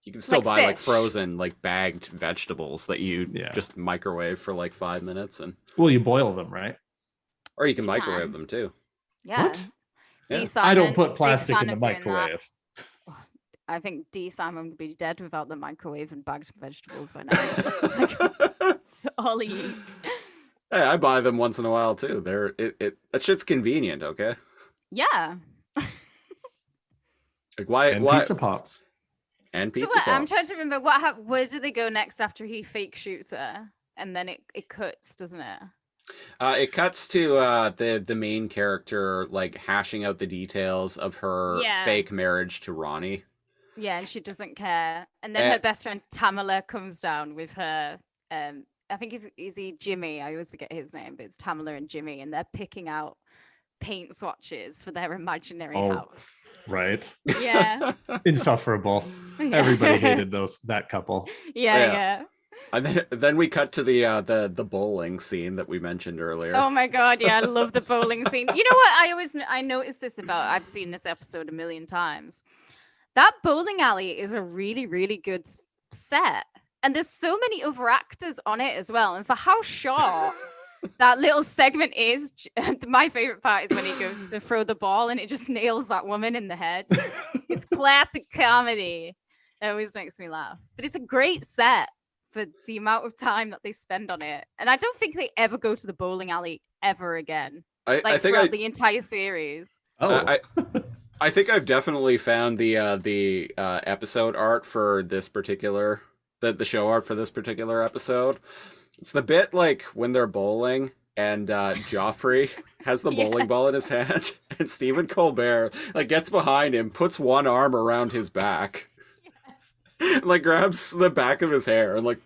you can still buy like frozen, like bagged vegetables that you just microwave for like 5 minutes, and you boil them, right? Or you can microwave them too. Yeah. What? Yeah. I don't put plastic in the microwave. I think D. Simon would be dead without the microwave and bagged vegetables by now. It's all he eats. Hey, I buy them once in a while too. That shit's convenient, okay? Yeah. Like why pizza pops. And pizza pops. I'm trying to remember where do they go next after he fake shoots her? And then it cuts, doesn't it? It cuts to the main character like hashing out the details of her fake marriage to Ronnie. Yeah, and she doesn't care. And then her best friend Tamala comes down with her. I think is he Jimmy? I always forget his name, but it's Tamala and Jimmy, and they're picking out paint swatches for their imaginary house. Right. Yeah. Insufferable. Yeah. Everybody hated that couple. Yeah. And then we cut to the bowling scene that we mentioned earlier. Oh my god, yeah, I love the bowling scene. You know what? I noticed this I've seen this episode a million times. That bowling alley is a really, really good set. And there's so many other actors on it as well. And for how short that little segment is, my favorite part is when he goes to throw the ball and it just nails that woman in the head. It's classic comedy. It always makes me laugh. But it's a great set for the amount of time that they spend on it. And I don't think they ever go to the bowling alley ever again. I think throughout the entire series. Oh. I think I've definitely found the episode art for this particular the show art for this particular episode. It's the bit like when they're bowling and Joffrey has the bowling ball in his hand and Stephen Colbert like gets behind him, puts one arm around his back, and, like grabs the back of his hair and like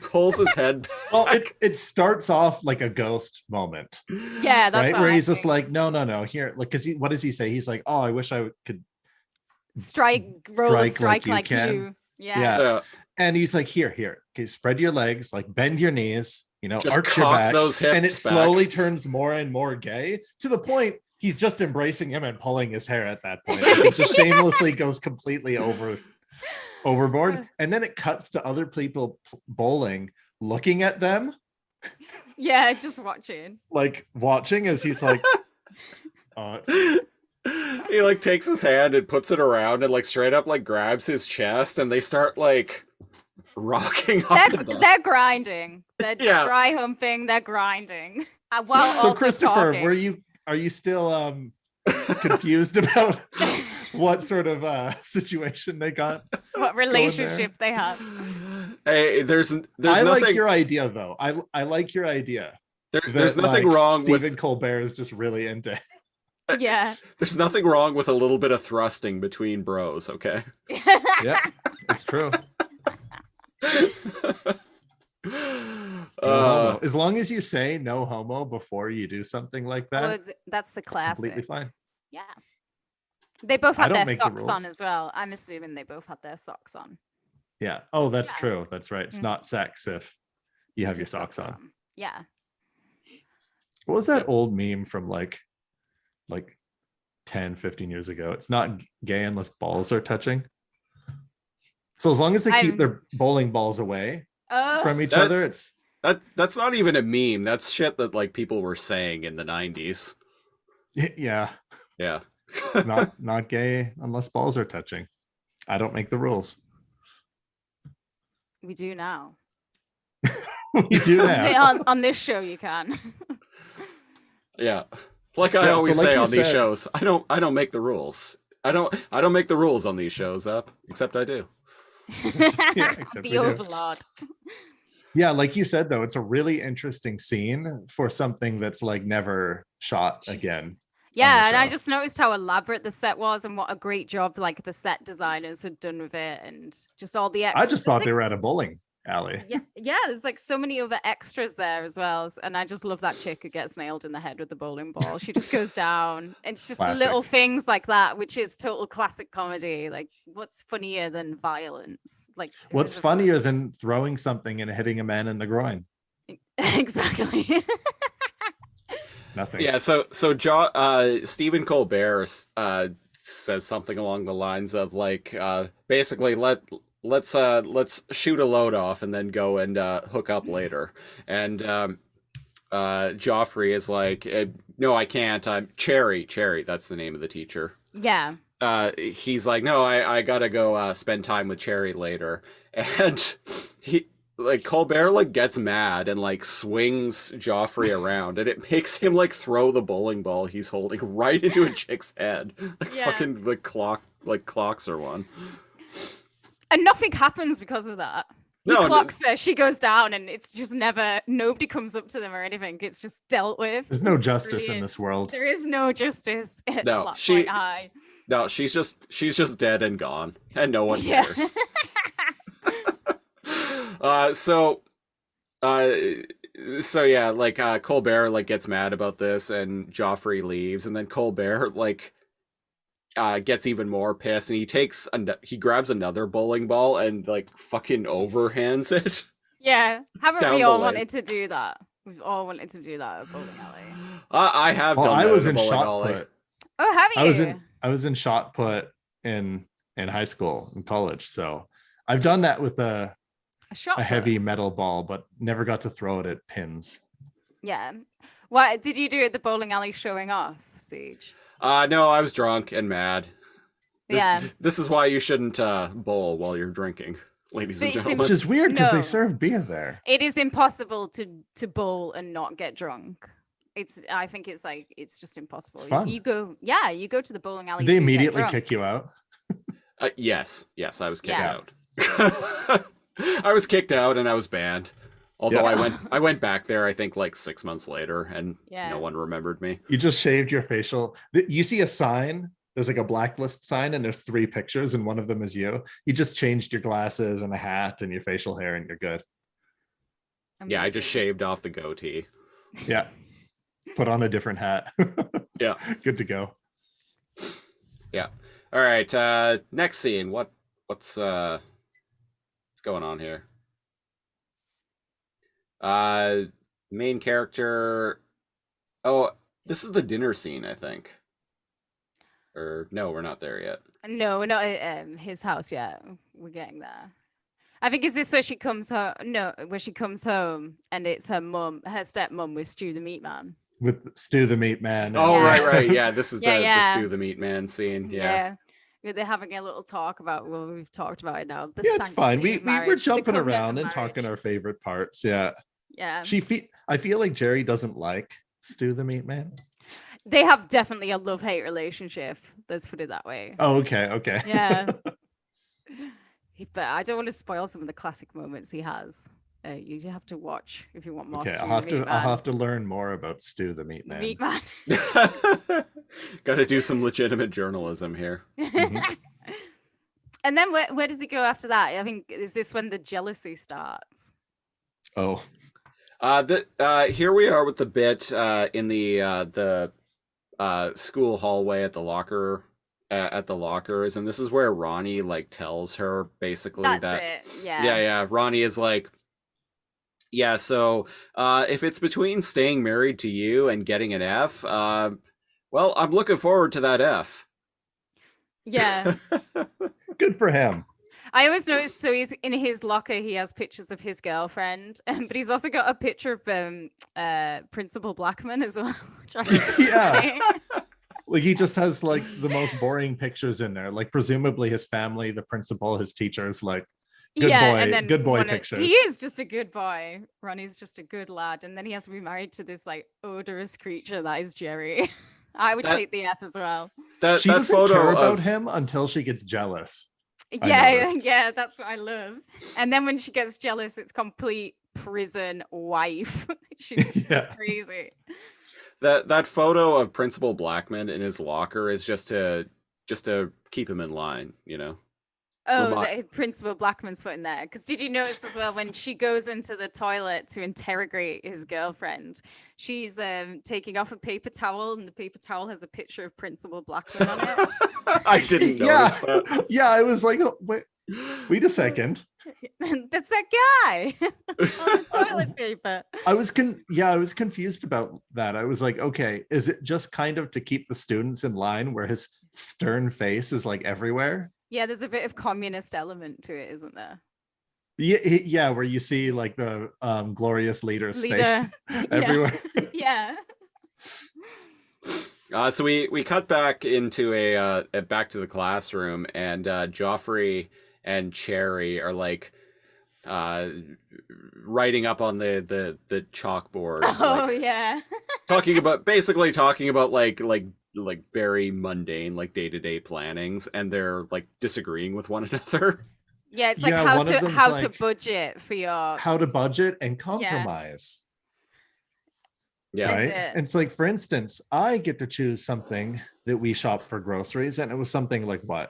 pulls his head back. Well, it starts off like a ghost moment. Yeah, that's right where he's just like, no, here, like, because what does he say? He's like, oh, I wish I could strike like you. Yeah. And he's like, here, okay, spread your legs, like bend your knees, just arch your back, those hips and it slowly turns more and more gay to the point he's just embracing him and pulling his hair at that point. Like, it just shamelessly goes completely overboard, and then it cuts to other people bowling, looking at them. Yeah, just watching as he's like, he like takes his hand and puts it around and like straight up like grabs his chest, and they start like rocking up. They're grinding. They're dry humping. They're grinding. So Christopher, are you still confused about what sort of situation they got? What relationship they have? Hey, there's I nothing... like your idea though. I like your idea. There's nothing wrong with Stephen Colbert is just really into. Yeah. There's nothing wrong with a little bit of thrusting between bros, okay? Yeah, it's true. As long as you say no homo before you do something like that, that's the classic. Completely fine. Yeah. They both had their socks on as well. I'm assuming they both had their socks on. Yeah. Oh, that's true. That's right. It's not sex if you have your socks on. Yeah. What was that old meme from like 10, 15 years ago? It's not gay unless balls are touching. So as long as they keep their bowling balls away, from each other. It's that's not even a meme. That's shit that like people were saying in the 90s. Yeah. It's not gay unless balls are touching. I don't make the rules. We do now. We do now. on this show, you can. Yeah, like I always say on these shows, I don't make the rules. I don't make the rules on these shows up, except I do. The Overlord. Yeah, like you said though, it's a really interesting scene for something that's like never shot again. Yeah, and I just noticed how elaborate the set was and what a great job like the set designers had done with it, and just all the extras. I just thought they were at a bowling alley. Yeah, there's like so many other extras there as well, and I just love that chick who gets nailed in the head with the bowling ball. She just goes down, and it's just little things like that, which is total classic comedy. Like, what's funnier than violence? Like, what's funnier than throwing something and hitting a man in the groin? Exactly. Nothing. Yeah, so Stephen Colbert says something along the lines of like basically let's shoot a load off and then go and hook up later. And Joffrey is like, no, I can't. I'm Cherry, that's the name of the teacher. Yeah. He's like, no, I gotta go spend time with Cherry later. And like Colbert like gets mad and like swings Joffrey around, and it makes him like throw the bowling ball he's holding right into a chick's head. Like fucking the clocks are one. And nothing happens because of that. He clocks her, she goes down, and it's just nobody comes up to them or anything. It's just dealt with. There's no justice in this world. There is no justice at No, Point High. No, she's just dead and gone, and no one cares. So yeah, like Colbert like gets mad about this, and Joffrey leaves, and then Colbert like gets even more pissed, and he grabs another bowling ball and like fucking overhands it. Yeah, haven't we all wanted to do that? We've all wanted to do that at bowling alley. I have done. I was in shot alley. put. Oh, have you? I was in shot put in high school and college, so I've done that with a heavy metal ball, but never got to throw it at pins. Yeah. What did you do at the bowling alley showing off, Siege? No, I was drunk and mad. Yeah. This is why you shouldn't bowl while you're drinking, ladies and gentlemen. Which is weird because they serve beer there. It is impossible to bowl and not get drunk. I think it's just impossible. It's fun. You go to the bowling alley. Did they immediately kick you out? Yes, I was kicked out. I was kicked out and I was banned. Although I went back there, I think like 6 months later, and no one remembered me. You just shaved your facial. You see a sign. There's like a blacklist sign, and there's 3 pictures, and one of them is you. You just changed your glasses and a hat and your facial hair, and you're good. Amazing. Yeah, I just shaved off the goatee. Yeah. Put on a different hat. Yeah. Good to go. Yeah. All right. Next scene. What's going on here? Main character. Oh, this is the dinner scene, I think. Or no, we're not there yet. No, we're not at his house yet. We're getting there. I think is this where she comes home? No, where she comes home and it's her stepmom with Stu the Meat Man. With Stu the Meat Man. Oh, right. Yeah, this is the Stu the Meat Man scene. Yeah. They're having a little talk about we've talked about it now. It's fine. We're jumping around and talking our favorite parts. Yeah. Yeah. I feel like Jerry doesn't like Stu the Meat Man. They have definitely a love-hate relationship. Let's put it that way. Oh, okay. Yeah. But I don't want to spoil some of the classic moments he has. You have to watch if you want more. Okay, I'll have to learn more about Stu the Meat Man. Meat Man. Got to do some legitimate journalism here. Mm-hmm. And then where does it go after that? I think is this when the jealousy starts? Oh. Here we are with the bit in the school hallway at the lockers, and this is where Ronnie like tells her basically Yeah, Ronnie is like, yeah, so if it's between staying married to you and getting an F, well, I'm looking forward to that F. Yeah. Good for him. I always notice. So he's in his locker. He has pictures of his girlfriend, but he's also got a picture of Principal Blackman as well. Yeah. Like he just has like the most boring pictures in there. Like presumably his family, the principal, his teachers, like good boy pictures. He is just a good boy. Ronnie's just a good lad, and then he has to be married to this like odorous creature that is Jerry. I would take the F as well. She doesn't care about him until she gets jealous. Yeah, that's what I love. And then when she gets jealous, it's complete prison wife. She's crazy. That photo of Principal Blackman in his locker is just to keep him in line, you know. Oh, Principal Blackman's put in there. Because did you notice as well when she goes into the toilet to interrogate his girlfriend, she's taking off a paper towel, and the paper towel has a picture of Principal Blackman on it. I didn't notice that. Yeah, I was like, oh, wait a second. That's that guy on the toilet paper. I was confused about that. I was like, okay, is it just kind of to keep the students in line where his stern face is like everywhere? Yeah, there's a bit of communist element to it, isn't there? Yeah, where you see like the glorious leader's face everywhere. Yeah. So we cut back into back to the classroom, and Joffrey and Cherry are like writing up on the chalkboard. Oh, like, yeah. talking about like very mundane, like day-to-day plannings, and they're like disagreeing with one another. Yeah, it's like how to budget for your how to budget and compromise. Yeah. Right. And it's like, for instance, I get to choose something that we shop for groceries, and it was something like what?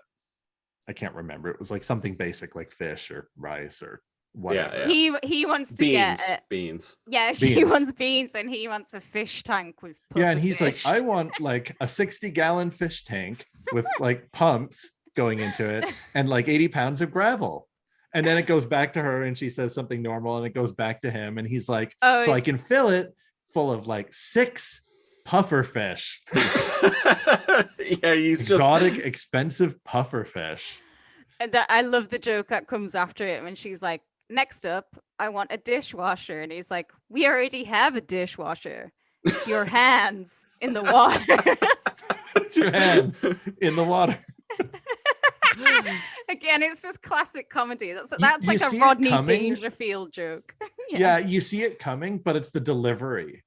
I can't remember. It was like something basic like fish or rice or whatever. Yeah. He wants to get beans. Yeah, she wants beans, and he wants a fish tank with and he's fish. Like, I want like a 60-gallon fish tank with like pumps going into it and like 80 pounds of gravel. And then it goes back to her and she says something normal, and it goes back to him, and he's like, so I can fill it full of like 6 puffer fish. Yeah, he's exotic, expensive puffer fish. And I love the joke that comes after it when she's like, next up, I want a dishwasher. And he's like, we already have a dishwasher. It's your hands in the water. It's your hands in the water. Again, it's just classic comedy. That's like a Rodney Dangerfield joke. Yeah, you see it coming, but it's the delivery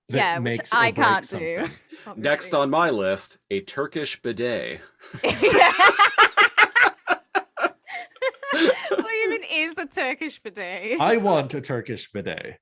that makes which I can't do. Obviously. Next on my list, a Turkish bidet. What even is a Turkish bidet? I want a Turkish bidet.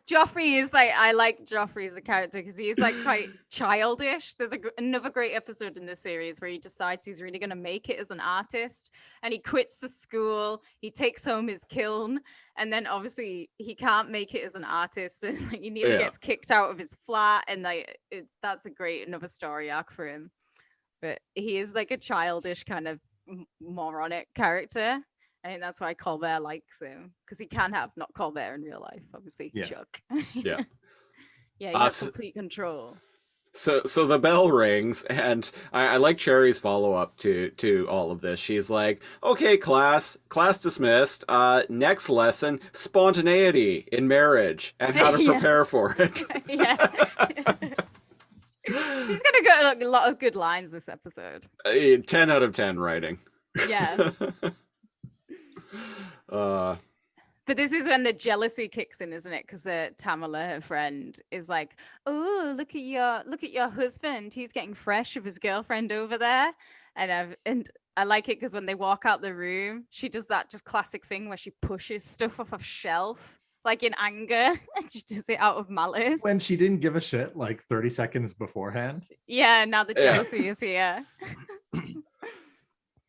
Joffrey is like, I like Joffrey as a character because he's like quite childish. There's another great episode in this series where he decides he's really going to make it as an artist, and he quits the school. He takes home his kiln, and then obviously he can't make it as an artist, and like, he nearly gets kicked out of his flat, and like that's a great another story arc for him. But he is like a childish kind of moronic character. I think that's why Colbert likes him, because he can have not Colbert in real life, obviously. Chuck. Yeah. Yeah, he has complete control. So the bell rings, and I like Cherry's follow-up to all of this. She's like, okay, class dismissed. Next lesson, spontaneity in marriage and how to prepare for it. Yeah. She's going to get a lot of good lines this episode. 10 out of 10 writing. Yeah. But this is when the jealousy kicks in, isn't it? Because Tamala, her friend, is like, "Oh, look at your husband. He's getting fresh with his girlfriend over there." And I like it because when they walk out the room, she does that just classic thing where she pushes stuff off a shelf, like in anger. She does it out of malice. When she didn't give a shit like 30 seconds beforehand. Yeah, now the jealousy is here.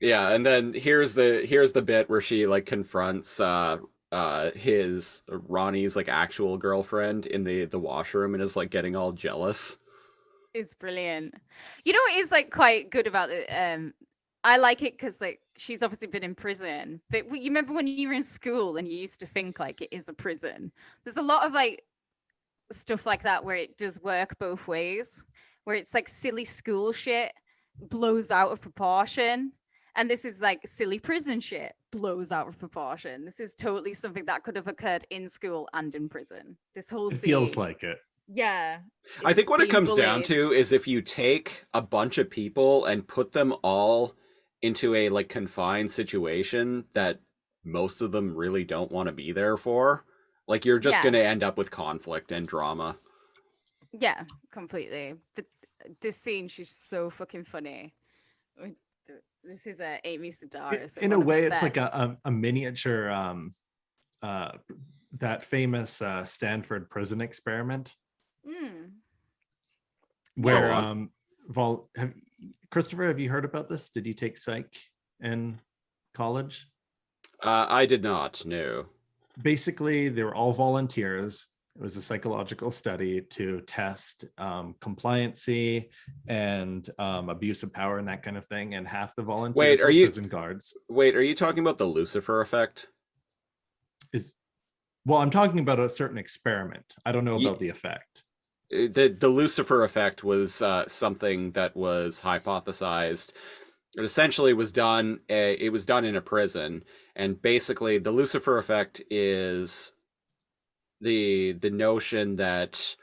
Yeah, and then here's the bit where she like confronts Ronnie's like actual girlfriend in the washroom and is like getting all jealous. It's brilliant. You know what is like quite good about it? I like it because like she's obviously been in prison, but you remember when you were in school and you used to think like it is a prison. There's a lot of like stuff like that where it does work both ways, where it's like silly school shit blows out of proportion. And this is like silly prison shit blows out of proportion. This is totally something that could have occurred in school and in prison. This whole It scene feels like it. Yeah. I think what it comes down bullied. to is if you take a bunch of people and put them all into a like confined situation that most of them really don't want to be there for, like you're just going to end up with conflict and drama. Yeah, completely. But this scene, she's so fucking funny. This is a Amy Sedaris. In a way, it's like a miniature that famous Stanford prison experiment. Where Christopher, have you heard about this? Did you take psych in college? I did not. No. Basically, they were all volunteers. It was a psychological study to test compliancy and abuse of power and that kind of thing. And half the volunteers were prison guards. Wait, are you talking about the Lucifer Effect? Well, I'm talking about a certain experiment. I don't know about the effect. The Lucifer Effect was something that was hypothesized. It essentially was done. It was done in a prison, and basically, the Lucifer Effect is the notion that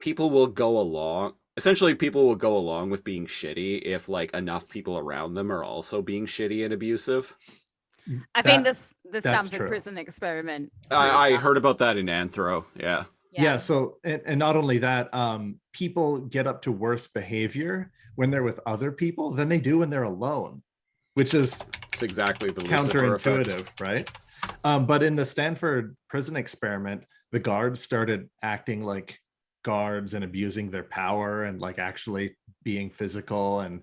people will go along. Essentially, people will go along with being shitty if like enough people around them are also being shitty and abusive. I think the Stanford prison experiment. I heard about that in Anthro. Yeah. So and not only that, people get up to worse behavior when they're with other people than they do when they're alone, which is it's exactly the counterintuitive, right? But in the Stanford prison experiment, the guards started acting like guards and abusing their power and like actually being physical and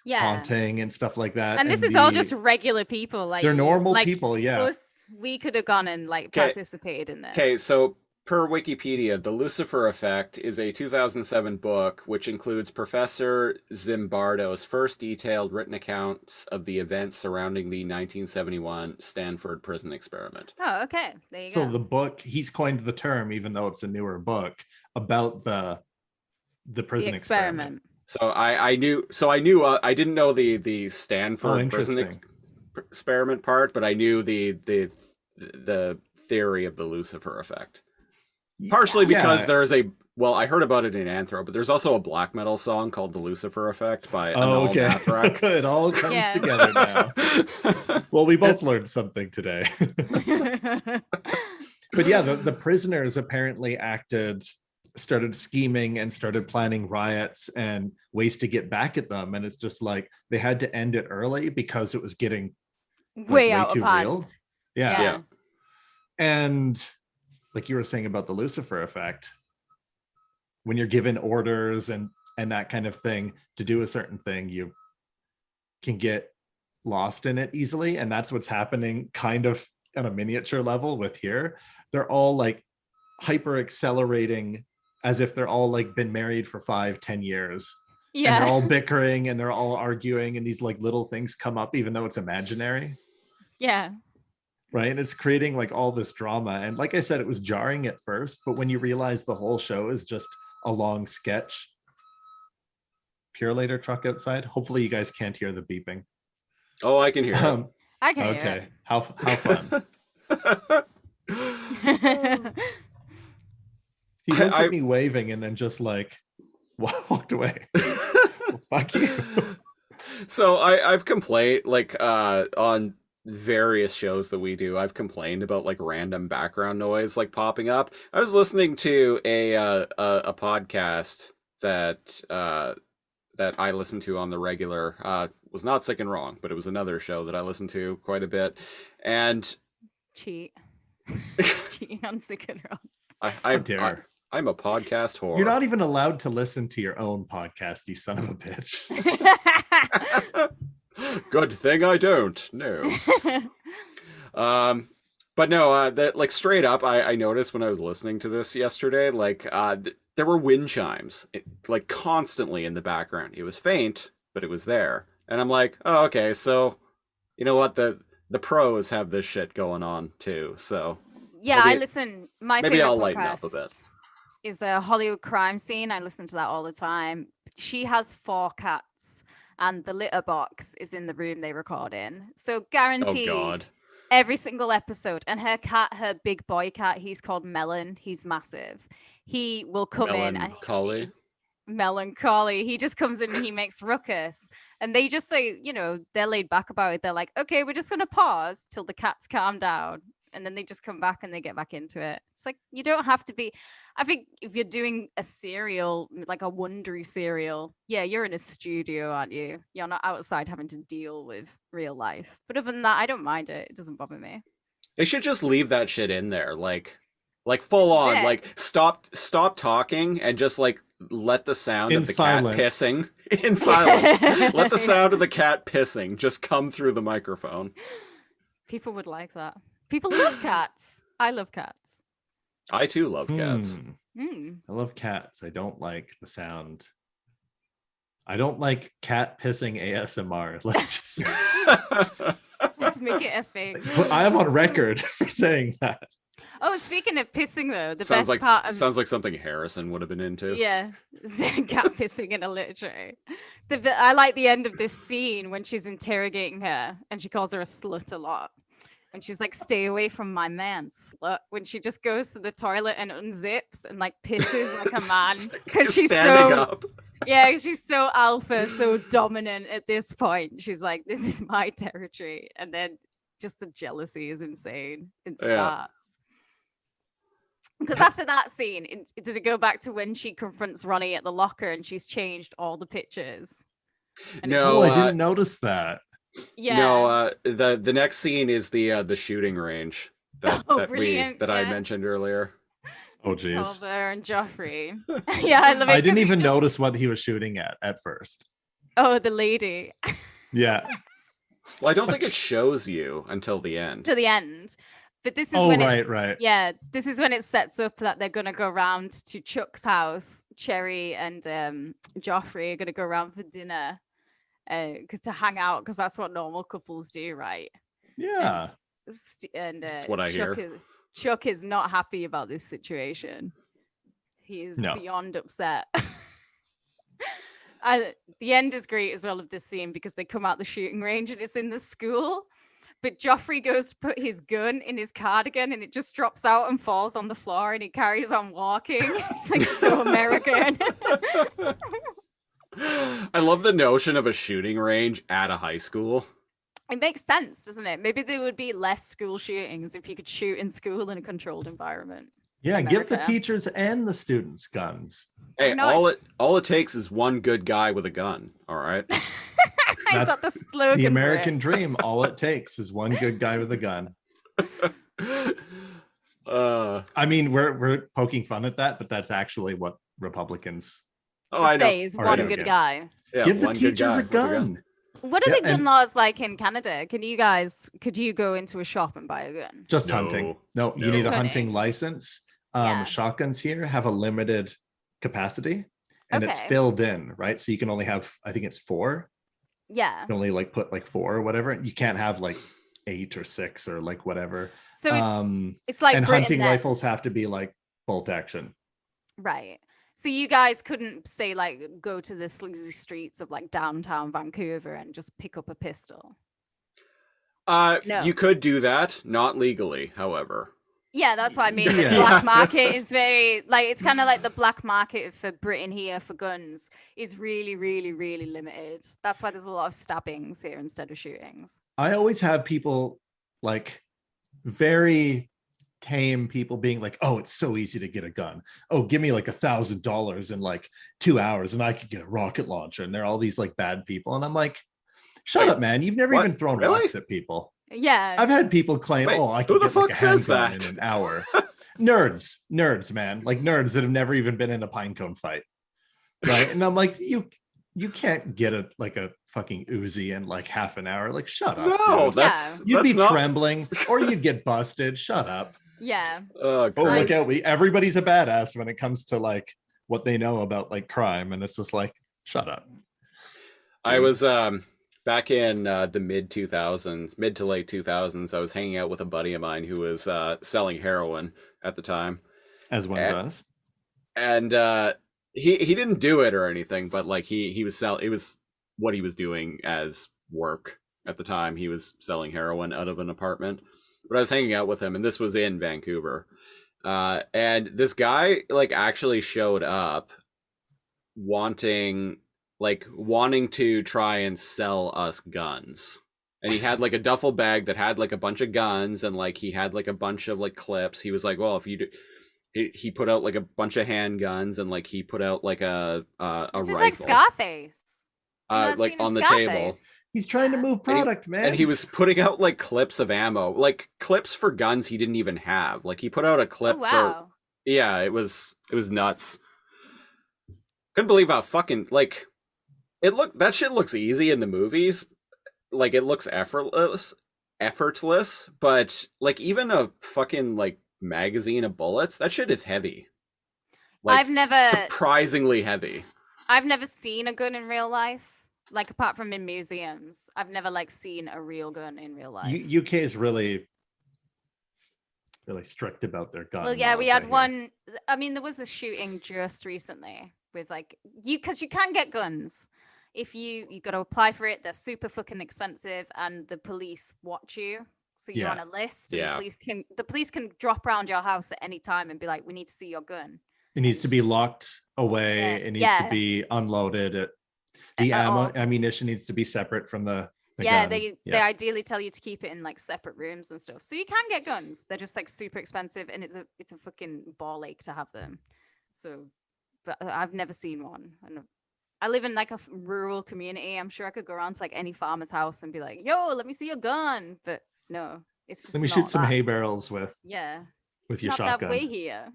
taunting and stuff like that. And this is all just regular people, like they're normal people. Us, we could have gone and like participated in this. Okay, so per Wikipedia, The Lucifer Effect is a 2007 book which includes Professor Zimbardo's first detailed written accounts of the events surrounding the 1971 Stanford prison experiment. Oh, okay. There you go. So the book, he's coined the term, even though it's a newer book, about the prison experiment. So I knew I didn't know the Stanford prison experiment part, but I knew the theory of the Lucifer Effect. Partially because there's I heard about it in Anthro, but there's also a black metal song called The Lucifer Effect by Amel Mathrak. It all comes together now. Well, we both learned something today. But yeah, the prisoners apparently started scheming and started planning riots and ways to get back at them. And it's just like they had to end it early because it was getting way too real. Yeah. And like you were saying about the Lucifer Effect, when you're given orders and that kind of thing to do a certain thing, you can get lost in it easily. And that's what's happening kind of at a miniature level with here. They're all like hyper accelerating as if they're all like been married for 5-10 years. And they're all bickering and they're all arguing and these like little things come up even though it's imaginary. Right. And it's creating like all this drama. And like I said, it was jarring at first, but when you realize the whole show is just a long sketch. Purelator truck outside. Hopefully you guys can't hear the beeping. Oh, I can hear it. I can hear it. How fun. He looked at me waving and then just like walked away. Well, fuck you. So I've complained like on various shows that we do, I've complained about like random background noise like popping up. I was listening to a podcast that I listen to on the regular. Was not Sick and Wrong, but it was another show that I listened to quite a bit. And cheating on Sick and Wrong. I'm a podcast whore. You're not even allowed to listen to your own podcast, you son of a bitch. Good thing I don't. No. But no, that like straight up, I noticed when I was listening to this yesterday, like there were wind chimes like constantly in the background. It was faint, but it was there, and I'm like, oh, okay, so you know what, the pros have this shit going on too. So I listen. Maybe I'll lighten up a bit. Is a Hollywood crime scene. I listen to that all the time. She has 4 cats. And the litter box is in the room they record in. So guaranteed Every single episode. And her cat, her big boy cat, he's called Melon. He's massive. He will come in and melancholy. He just comes in and he makes ruckus. And they just say, you know, they're laid back about it. They're like, okay, we're just going to pause till the cats calm down. And then they just come back and they get back into it. It's like, you don't have to be. I think if you're doing a serial, like a Wondery serial, yeah, you're in a studio, aren't you? You're not outside having to deal with real life. But other than that, I don't mind it. It doesn't bother me. They should just leave that shit in there. Like full on, Yeah. like stop talking and just like let the sound of the cat pissing in silence. Let the sound of the cat pissing just come through the microphone. People would like that. People love cats. I love cats. I too love cats. I love cats. I don't like the sound. I don't like cat pissing ASMR. Let's make it a thing. But I am on record for saying that. Oh, speaking of pissing, though, the sounds best part of... Sounds like something Harrison would have been into. Yeah, cat pissing in a litter. I like the end of this scene when she's interrogating her, and she calls her a slut a lot. And she's like, stay away from my man, slut. When she just goes to the toilet and unzips and like pisses like a man. Because she's standing up. Yeah, she's so alpha, so dominant at this point. She's like, this is my territory. And then just the jealousy is insane. It starts. Because after that scene, does it go back to when she confronts Ronnie at the locker and she's changed all the pictures? No, I didn't notice that. Yeah. No, the next scene is the shooting range that I mentioned earlier. Oh jeez. Culver and Joffrey. Yeah, I love it. I didn't even notice what he was shooting at first. Oh, the lady. Yeah. Well, I don't think it shows you until the end. To the end. But this is right. Yeah, this is when it sets up that they're gonna go around to Chuck's house. Cherry and Joffrey are gonna go around for dinner. To hang out, because that's what normal couples do, right? Yeah. And that's what I hear. Chuck is not happy about this situation. He is beyond upset. The end is great as well of this scene because they come out the shooting range and it's in the school. But Joffrey goes to put his gun in his cardigan and it just drops out and falls on the floor and he carries on walking. It's like so American. I love the notion of a shooting range at a high school. It makes sense, doesn't it? Maybe there would be less school shootings if you could shoot in school in a controlled environment. Yeah, give the teachers and the students guns. Hey, all it takes is one good guy with a gun, all right? That's the slogan. The American dream. All it takes is one good guy with a gun. I mean, we're poking fun at that, but that's actually what Republicans say is one good guy. Yeah, give the teachers a gun. What are the gun laws like in Canada? Could you go into a shop and buy a gun? Just hunting. No, you need a hunting license. Shotguns here have a limited capacity and it's filled in, right? So you can only have, I think it's 4. Yeah. You can only like put like 4 or whatever. You can't have like 8 or 6 or like whatever. So it's like and hunting rifles have to be like bolt action. Right. So you guys couldn't say like go to the sleazy streets of like downtown Vancouver and just pick up a pistol. No. You could do that, not legally, however. Yeah, that's what I mean. The black market is very like it's kind of like the black market for Britain here for guns is really, really, really limited. That's why there's a lot of stabbings here instead of shootings. I always have people like very tame people being like, oh, it's so easy to get a gun. Oh, give me like $1,000 in like 2 hours and I could get a rocket launcher. And they're all these like bad people. And I'm like, shut up, man. You've never even thrown rocks at people. Yeah. I've had people claim, I can get like a handgun in an hour. nerds, man. Like nerds that have never even been in a pine cone fight. Right. And I'm like, you can't get a fucking Uzi in like half an hour. Like, shut up. No, dude. You'd be trembling or you'd get busted. Shut up. Yeah. Oh, look out. Everybody's a badass when it comes to like what they know about like crime. And it's just like, shut up. I was back in the mid to late 2000s. I was hanging out with a buddy of mine who was selling heroin at the time. As one does. And he didn't do it or anything, but like he was selling. It was what he was doing as work at the time. He was selling heroin out of an apartment. But I was hanging out with him, and this was in Vancouver. And this guy like actually showed up wanting to try and sell us guns. And he had like a duffel bag that had like a bunch of guns, and like he had like a bunch of like clips. He was like, well, if you do, he put out like a bunch of handguns, and like he put out like a This is rifle. like Scarface. Like on the table. He's trying to move product, man. And he was putting out like clips of ammo, like clips for guns he didn't even have. Like he put out a clip for. Yeah, it was nuts. Couldn't believe how fucking like it looked. That shit looks easy in the movies. Like it looks effortless, but like even a fucking like magazine of bullets, that shit is heavy. Like, I've never surprisingly heavy. I've never seen a gun in real life, like apart from in museums. I've never like seen a real gun in real life. UK is really strict about their guns. Well, yeah, we had one. I mean, there was a shooting just recently with like because you can get guns. If you got to apply for it, they're super fucking expensive, and the police watch you, so you're on a list. And the police can drop around your house at any time and be like, "We need to see your gun." It needs to be locked away. Yeah. It needs to be unloaded. The ammunition needs to be separate from the gun. They ideally tell you to keep it in like separate rooms and stuff. So you can get guns. They're just like super expensive, and it's a fucking ball ache to have them. So, but I've never seen one. And I live in like a rural community. I'm sure I could go around to like any farmer's house and be like, "Yo, let me see your gun." But no, it's just. Let me shoot some hay barrels with. Yeah. With your shotgun. That way here.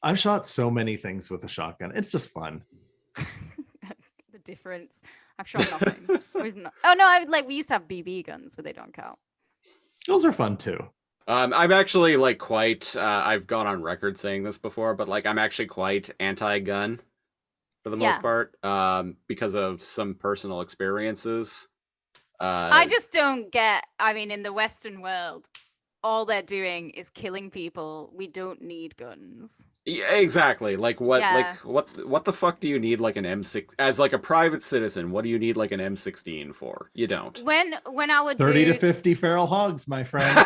I've shot so many things with a shotgun. It's just fun. The difference. I've shot nothing. Oh no, we used to have BB guns, but they don't count. Those are fun too. I'm actually like quite. I've gone on record saying this before, but like I'm actually quite anti-gun. For the most part, because of some personal experiences. I just don't get. I mean, in the Western world, all they're doing is killing people. We don't need guns. Yeah, exactly. Like what? Yeah. Like what the fuck do you need like an M6 as like a private citizen? What do you need like an M16 for? You don't. When our 30 to 50 feral hogs, my friend.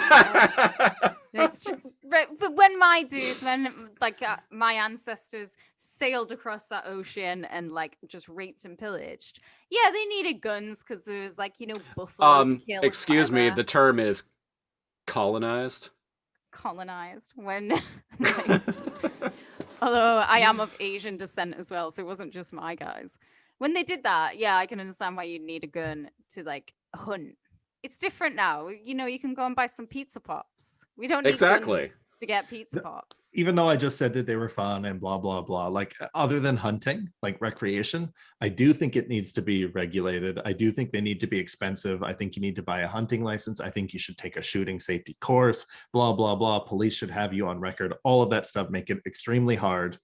It's true. But when my dudes, my ancestors sailed across that ocean and like just raped and pillaged, they needed guns because there was like buffalo to kill. Excuse me, the term is colonized. When, although I am of Asian descent as well, so it wasn't just my guys. When they did that, I can understand why you'd need a gun to like hunt. It's different now. You can go and buy some pizza pops. We don't need guns to get pizza pops. Even though I just said that they were fun and blah, blah, blah, like other than hunting, like recreation, I do think it needs to be regulated. I do think they need to be expensive. I think you need to buy a hunting license. I think you should take a shooting safety course, blah, blah, blah. Police should have you on record. All of that stuff, make it extremely hard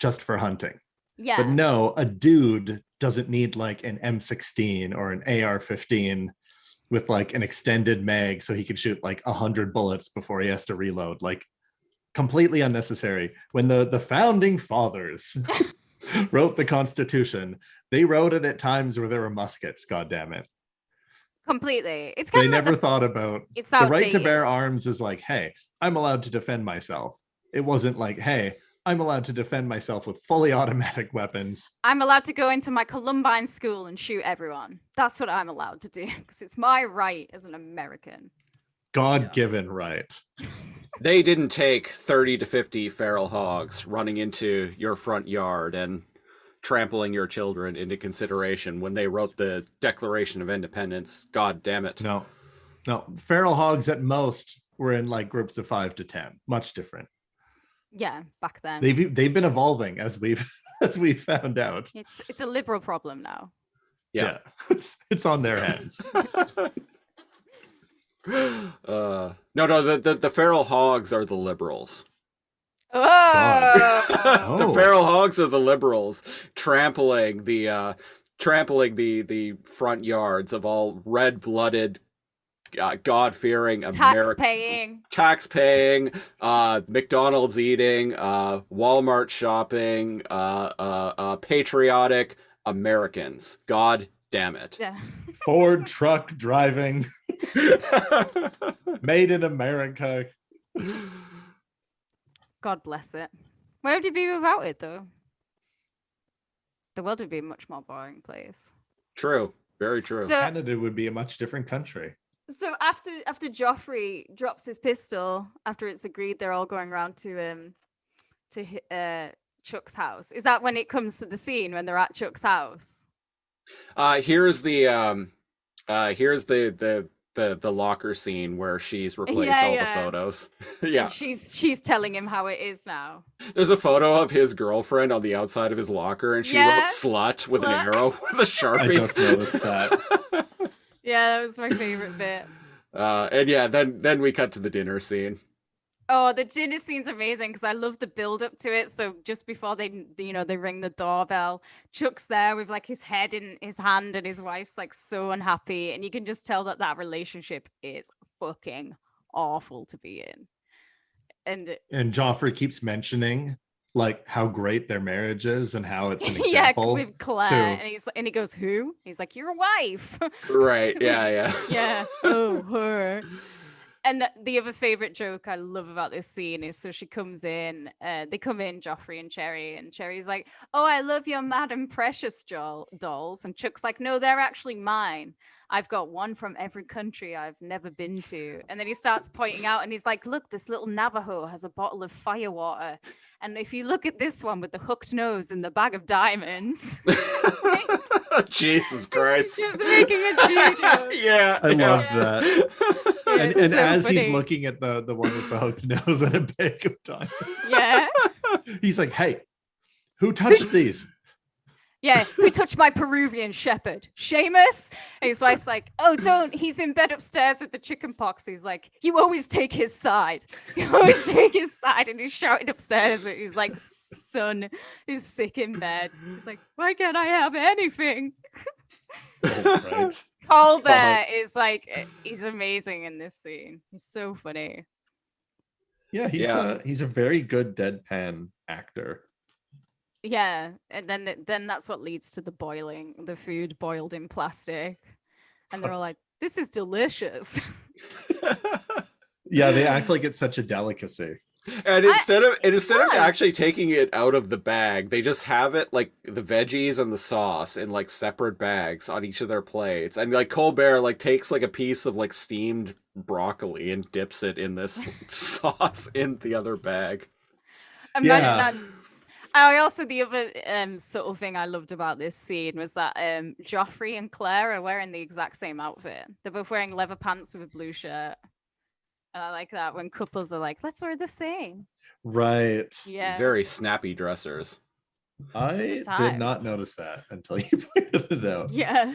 just for hunting. Yeah. But no, a dude doesn't need like an M16 or an AR-15 with like an extended mag so he could shoot like 100 bullets before he has to reload. Like completely unnecessary. When the founding fathers wrote the Constitution, they wrote it at times where there were muskets, God damn it. Completely. It's kind they of never like thought about it's the right to bear arms is like, hey, I'm allowed to defend myself. It wasn't like, hey, I'm allowed to defend myself with fully automatic weapons. I'm allowed to go into my Columbine school and shoot everyone. That's what I'm allowed to do because it's my right as an American. God-given right. They didn't take 30 to 50 feral hogs running into your front yard and trampling your children into consideration when they wrote the Declaration of Independence. God damn it. No. Feral hogs at most were in like groups of 5 to 10. Much different. Yeah, back then. They've been evolving as we've found out. It's a liberal problem now. Yeah. It's on their hands. No, the feral hogs are the liberals. Oh. The feral hogs are the liberals trampling the front yards of all red-blooded, God-fearing tax-paying, McDonald's eating, Walmart shopping, patriotic Americans. God Damn it. Yeah. Ford truck driving. Made in America. God bless it. Where would you be without it, though? The world would be a much more boring place. True. Very true. So, Canada would be a much different country. so after Joffrey drops his pistol, after it's agreed they're all going around to Chuck's house. Is that when it comes to the scene when they're at Chuck's house? Here's the locker scene where she's replaced all the photos. Yeah. And she's telling him how it is now. There's a photo of his girlfriend on the outside of his locker, and she wrote slut with an arrow with a Sharpie. I just noticed that. Yeah, that was my favorite bit. And yeah, then we cut to the dinner scene. Oh, the dinner scene's amazing because I love the build up to it. So just before they ring the doorbell, Chuck's there with like his head in his hand and his wife's like so unhappy. And you can just tell that relationship is fucking awful to be in. And Joffrey keeps mentioning like how great their marriage is and how it's an example. Yeah, with Claire. And he goes, who? He's like, your wife. Right. Yeah. Yeah. Oh, her. And the other favorite joke I love about this scene is so she comes in, they come in, Joffrey and Cherry's like, oh, I love your Madam Precious dolls. And Chuck's like, no, they're actually mine. I've got one from every country I've never been to. And then he starts pointing out and he's like, look, this little Navajo has a bottle of firewater. And if you look at this one with the hooked nose and the bag of diamonds. Jesus Christ. Just making a joke. Yeah. I love that. And so as funny. he's looking at the one with the hooked nose and a bag of diamonds, Yeah. he's like, hey, who touched these? Yeah, who touched my Peruvian shepherd? Seamus? And his wife's like, oh, don't. He's in bed upstairs with the chicken pox. He's like, you always take his side. You always take his side. And he's shouting upstairs. And he's like, son who's sick in bed. He's like, why can't I have anything? Right. Colbert is like, he's amazing in this scene. He's so funny. Yeah, he's a very good deadpan actor. Yeah, and then that's what leads to the food boiled in plastic, and they're all like, "This is delicious." Yeah, they act like it's such a delicacy. And instead of actually taking it out of the bag, they just have it like the veggies and the sauce in like separate bags on each of their plates. And like Colbert like takes like a piece of like steamed broccoli and dips it in this sauce in the other bag. I also, the other subtle thing I loved about this scene was that Joffrey and Claire are wearing the exact same outfit. They're both wearing leather pants with a blue shirt. And I like that when couples are like, let's wear the same. Right. Yeah. Very snappy dressers. I did not notice that until you pointed it out. Yeah.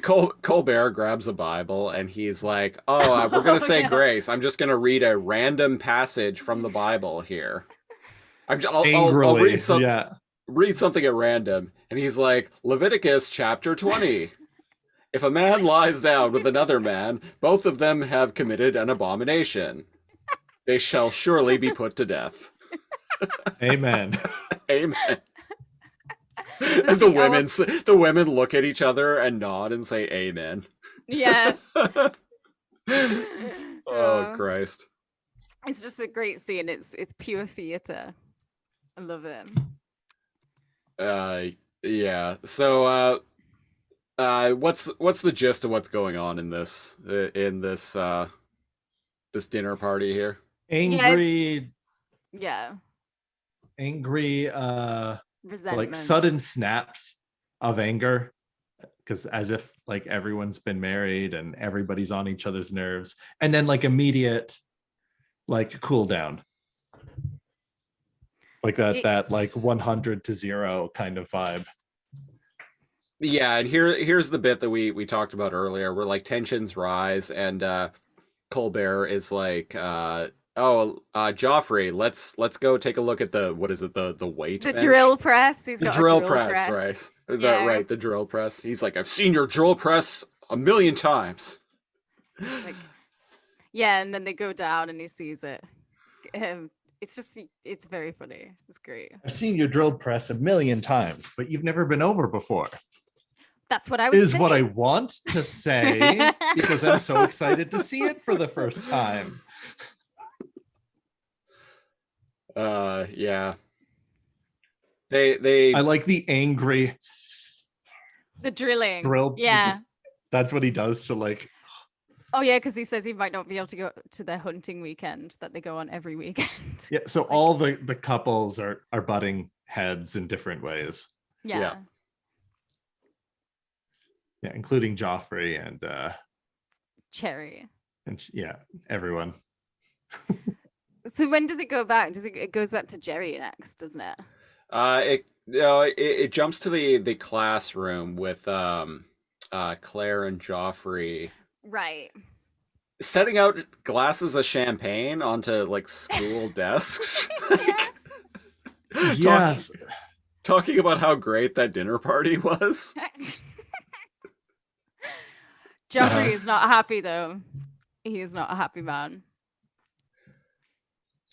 Colbert grabs a Bible and he's like, oh, we're going to say grace. I'm just going to read a random passage from the Bible here. I'll read something at random. And he's like, Leviticus chapter 20. If a man lies down with another man, both of them have committed an abomination. They shall surely be put to death. Amen. Amen. And the women look at each other and nod and say amen. Yeah. Oh, Christ. It's just a great scene. It's pure theater. I love it. Yeah. So what's the gist of what's going on in this this dinner party here? Angry resentment. Like sudden snaps of anger, because as if like everyone's been married and everybody's on each other's nerves, and then like immediate like cool down, like that like 100 to 0 kind of vibe. Yeah, and here's the bit that we talked about earlier, where like tensions rise, and Colbert is like, Joffrey, let's go take a look at the weight bench? Drill press. He's got the drill press, right? Yeah. Right, the drill press. He's like, I've seen your drill press 1,000,000 times. Like, yeah, and then they go down and he sees it. It's very funny. It's great. I've seen your drill press 1,000,000 times, but you've never been over before. That's what I would is say. what I want to say because I'm so excited to see it for the first time. Yeah. I like the angry the drilling. Drill. Yeah. That's what he does to like. Oh yeah, because he says he might not be able to go to their hunting weekend that they go on every weekend. Yeah, so like, all the couples are butting heads in different ways. Yeah. Yeah, including Joffrey and Cherry. And yeah, everyone. So when does it go back? It goes back to Jerry next, doesn't it? It jumps to the classroom with Claire and Joffrey. Right. Setting out glasses of champagne onto like school desks. Yes. Talking about how great that dinner party was. Joffrey is not happy though. He is not a happy man.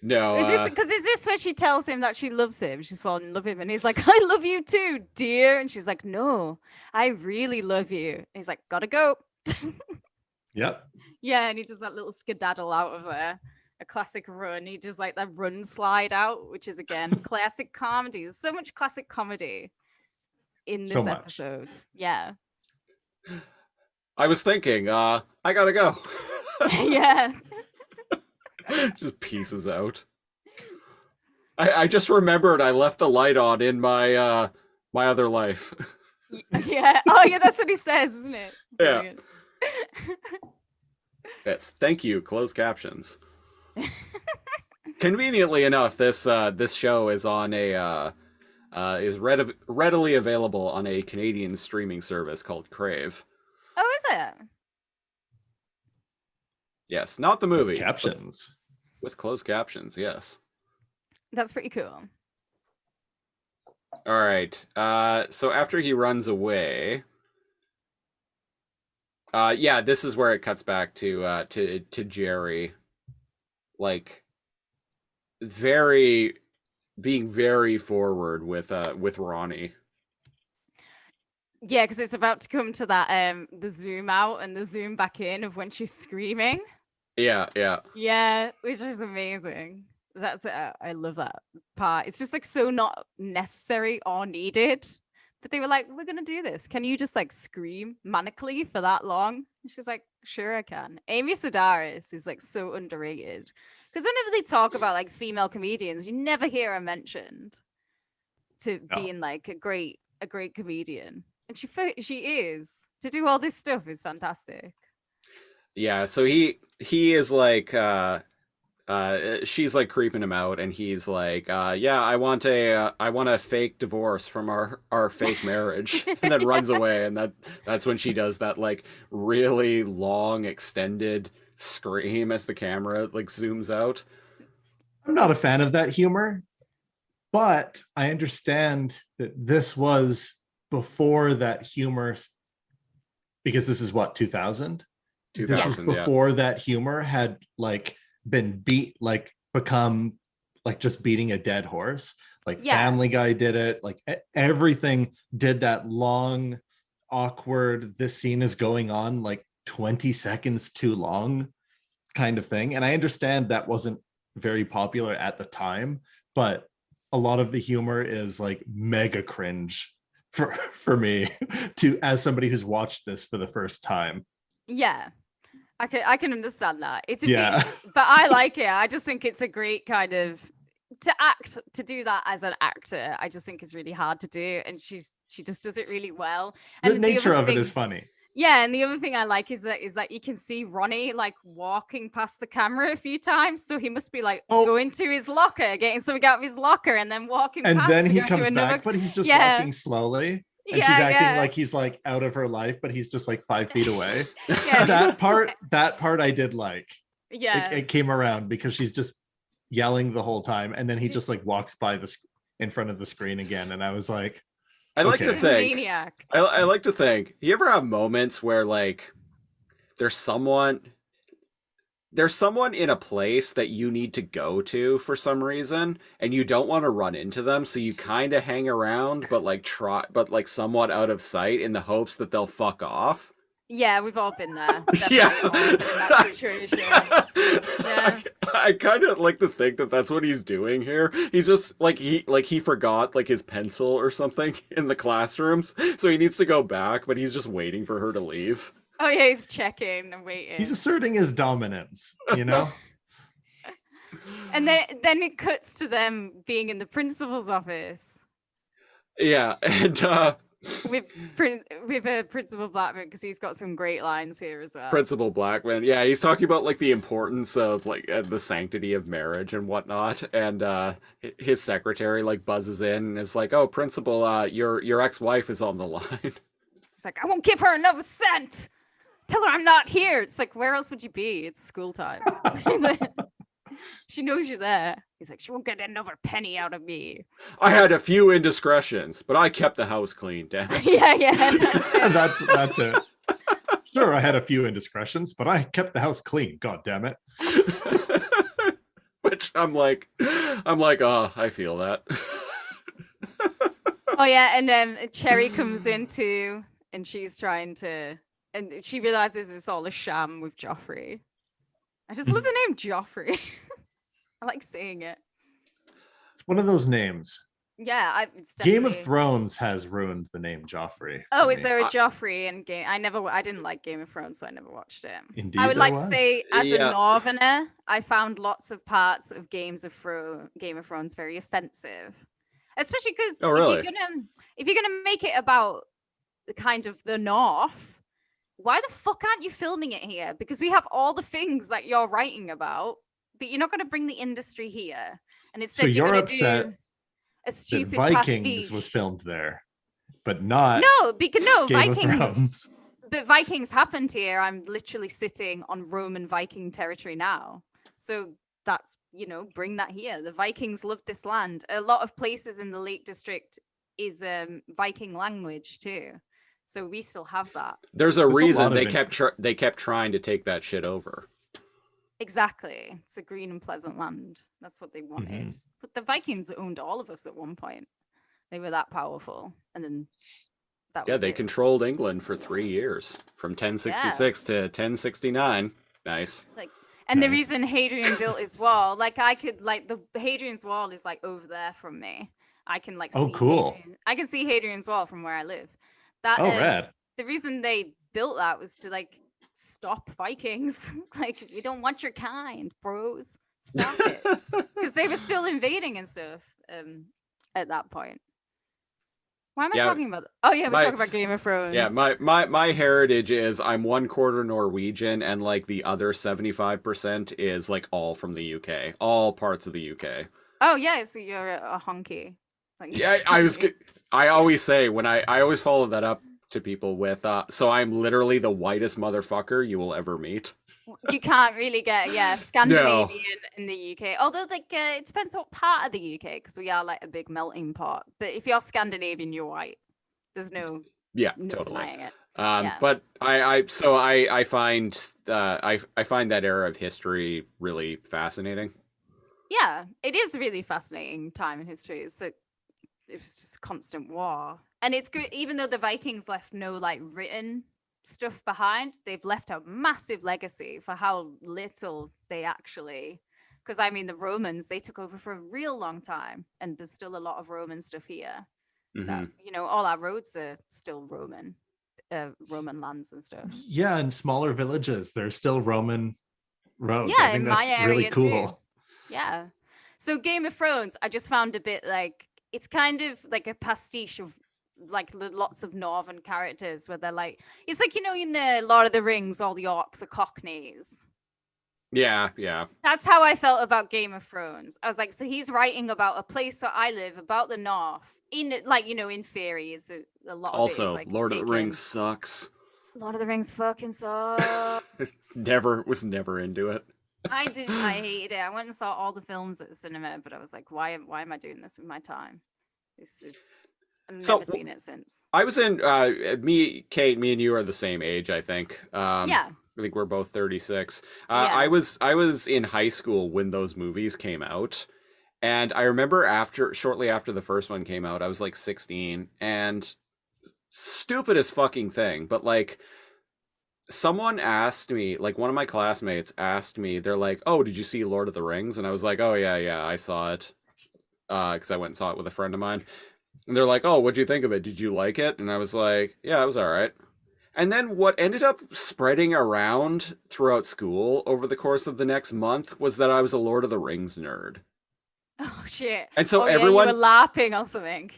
No. Is this where she tells him that she loves him? She's fallen in love with him, and he's like, "I love you too, dear." And she's like, "No, I really love you." And he's like, "Gotta go." Yep. Yeah, and he does that little skedaddle out of there. A classic run. He does like that run slide out, which is again classic comedy. There's so much classic comedy in this episode. Yeah. I was thinking, I gotta go. Yeah. Just pieces out. I just remembered I left the light on in my my other life. Yeah. Oh yeah, that's what he says, isn't it? Brilliant. Yeah. Yes. Thank you. Closed captions. Conveniently enough, this show is on a readily available on a Canadian streaming service called Crave. Oh, is it? Yes, not the movie. With captions. With closed captions, yes. That's pretty cool. All right. So after he runs away, yeah, this is where it cuts back to Jerry, like being very forward with Ronnie. Yeah, because it's about to come to that the zoom out and the zoom back in of when she's screaming. Yeah, which is amazing. That's I love that part. It's just like so not necessary or needed, but they were like, "We're gonna do this. Can you just like scream manically for that long?" And she's like, "Sure, I can." Amy Sedaris is like so underrated because whenever they talk about like female comedians, you never hear her mentioned to being like a great comedian. And she is. To do all this stuff is fantastic. Yeah, so he is like she's like creeping him out, and he's like, yeah, I want a fake divorce from our fake marriage, and then runs away, and that's when she does that like really long extended scream as the camera like zooms out. I'm not a fan of that humor, but I understand that this was before that humor, because this is what 2000. This is before that humor had like been become like just beating a dead horse. Like Family Guy did it. Like everything did that long, awkward, this scene is going on like 20 seconds too long kind of thing. And I understand that wasn't very popular at the time, but a lot of the humor is like mega cringe for me as somebody who's watched this for the first time. Yeah. I can understand that. It's a bit, but I like it. I just think it's a great kind of to do that as an actor. I just think is really hard to do, and she just does it really well. And the nature of it is funny. Yeah, and the other thing I like is that you can see Ronnie like walking past the camera a few times, so he must be like going to his locker, getting something out of his locker, and then walking. And past then he comes back, but he's just walking slowly. And she's acting like he's like out of her life, but he's just like 5 feet away. That part I did like. Yeah, it came around because she's just yelling the whole time, and then he just like walks by in front of the screen again, and I was like, I like to think. I like to think. You ever have moments where like there's someone there's someone in a place that you need to go to for some reason, and you don't want to run into them, so you kind of hang around, but like somewhat out of sight in the hopes that they'll fuck off. Yeah, we've all been there. Yeah. Definitely all been in that situation. Yeah. I kind of like to think that that's what he's doing here. He's just he forgot like his pencil or something in the classrooms, so he needs to go back, but he's just waiting for her to leave. Oh yeah, he's checking and waiting. He's asserting his dominance, you know? And then it cuts to them being in the principal's office. Yeah, and with Principal Blackman, because he's got some great lines here as well. Principal Blackman, yeah, he's talking about like the importance of like the sanctity of marriage and whatnot, and his secretary like buzzes in and is like, "Oh, Principal, your ex-wife is on the line." He's like, "I won't give her another cent. Tell her I'm not here." It's like, where else would you be? It's school time. She knows you're there. He's like, she won't get another penny out of me. I had a few indiscretions, but I kept the house clean, damn it. Yeah. That's it. Sure, I had a few indiscretions, but I kept the house clean. God damn it. Which I'm like, oh, I feel that. Oh yeah, and then Cherry comes in too, and she's trying to, and she realizes it's all a sham with Joffrey. I just love the name Joffrey. I like saying it. It's one of those names. Yeah, it's Game of Thrones has ruined the name Joffrey. Oh, is there a Joffrey in Game? I didn't like Game of Thrones, so I never watched it. Indeed, I would like to say, as Yeah. a Northerner, I found lots of parts of Game of Thrones very offensive, especially because if you're gonna make it about the kind of the North, why the fuck aren't you filming it here? Because we have all the things that you're writing about, but you're not going to bring the industry here. And instead, So you're you're going to upset do a stupid that Vikings pastiche. was filmed there, but not Game Vikings. Of Thrones. But Vikings happened here. I'm literally sitting on Roman Viking territory now. So that's, bring that here. The Vikings loved this land. A lot of places in the Lake District is Viking language too. So we still have that. There's a reason they kept trying to take that shit over. Exactly. It's a green and pleasant land. That's what they wanted. Mm-hmm. But the Vikings owned all of us at one point. They were that powerful. And then that was they controlled England for 3 years, from 1066 to 1069. Nice. The reason Hadrian built his wall, the Hadrian's wall is over there from me. I can see cool. I can see Hadrian's wall from where I live. Rad. The reason they built that was to stop Vikings. We don't want your kind, bros. Stop it. Because they were still invading and stuff at that point. Why am I talking about that? Oh yeah, we're talking about Game of Thrones. Yeah, my heritage is I'm 1/4 Norwegian, and the other 75% is all from the UK, all parts of the UK. Oh yeah, so you're a honky. Yeah, I always say I always follow that up to people with so I'm literally the whitest motherfucker you will ever meet. You can't really get Scandinavian in the UK, although it depends what part of the UK, because we are a big melting pot. But if you're Scandinavian, you're white. There's no totally denying it. But I find that era of history really fascinating. Yeah, it is a really fascinating time in history. It was just constant war. And it's good, even though the Vikings left no written stuff behind, they've left a massive legacy for how little they actually, because the Romans, they took over for a real long time, and there's still a lot of Roman stuff here. Mm-hmm. That, all our roads are still Roman lands and stuff. Yeah, in smaller villages, there's still Roman roads. Yeah, I think in that's my area really cool. too. Yeah. So Game of Thrones, I just found a bit it's kind of a pastiche of lots of northern characters where they're it's in the Lord of the Rings, all the orcs are cockneys. Yeah. That's how I felt about Game of Thrones. I was so he's writing about a place where I live, about the North. In in theory, is a lot also, of it is Lord of the Rings sucks. Lord of the Rings fucking sucks. was never into it. I hated it. I went and saw all the films at the cinema, but I was why am I doing this with my time? I've never seen it since. I was in Kate, me and you are the same age, I think. Yeah. I think we're both 36. Yeah. I was in high school when those movies came out. And I remember shortly after the first one came out, I was like 16, and stupidest fucking thing, but like someone asked me, like one of my classmates asked me, they're like, "Oh, did you see Lord of the Rings?" And I was like, "Oh yeah, I saw it." Because I went and saw it with a friend of mine. And they're like, "Oh, what'd you think of it? Did you like it?" And I was like, "Yeah, it was all right." And then what ended up spreading around throughout school over the course of the next month was that I was a Lord of the Rings nerd. Oh shit! And so everyone, you were laughing or something.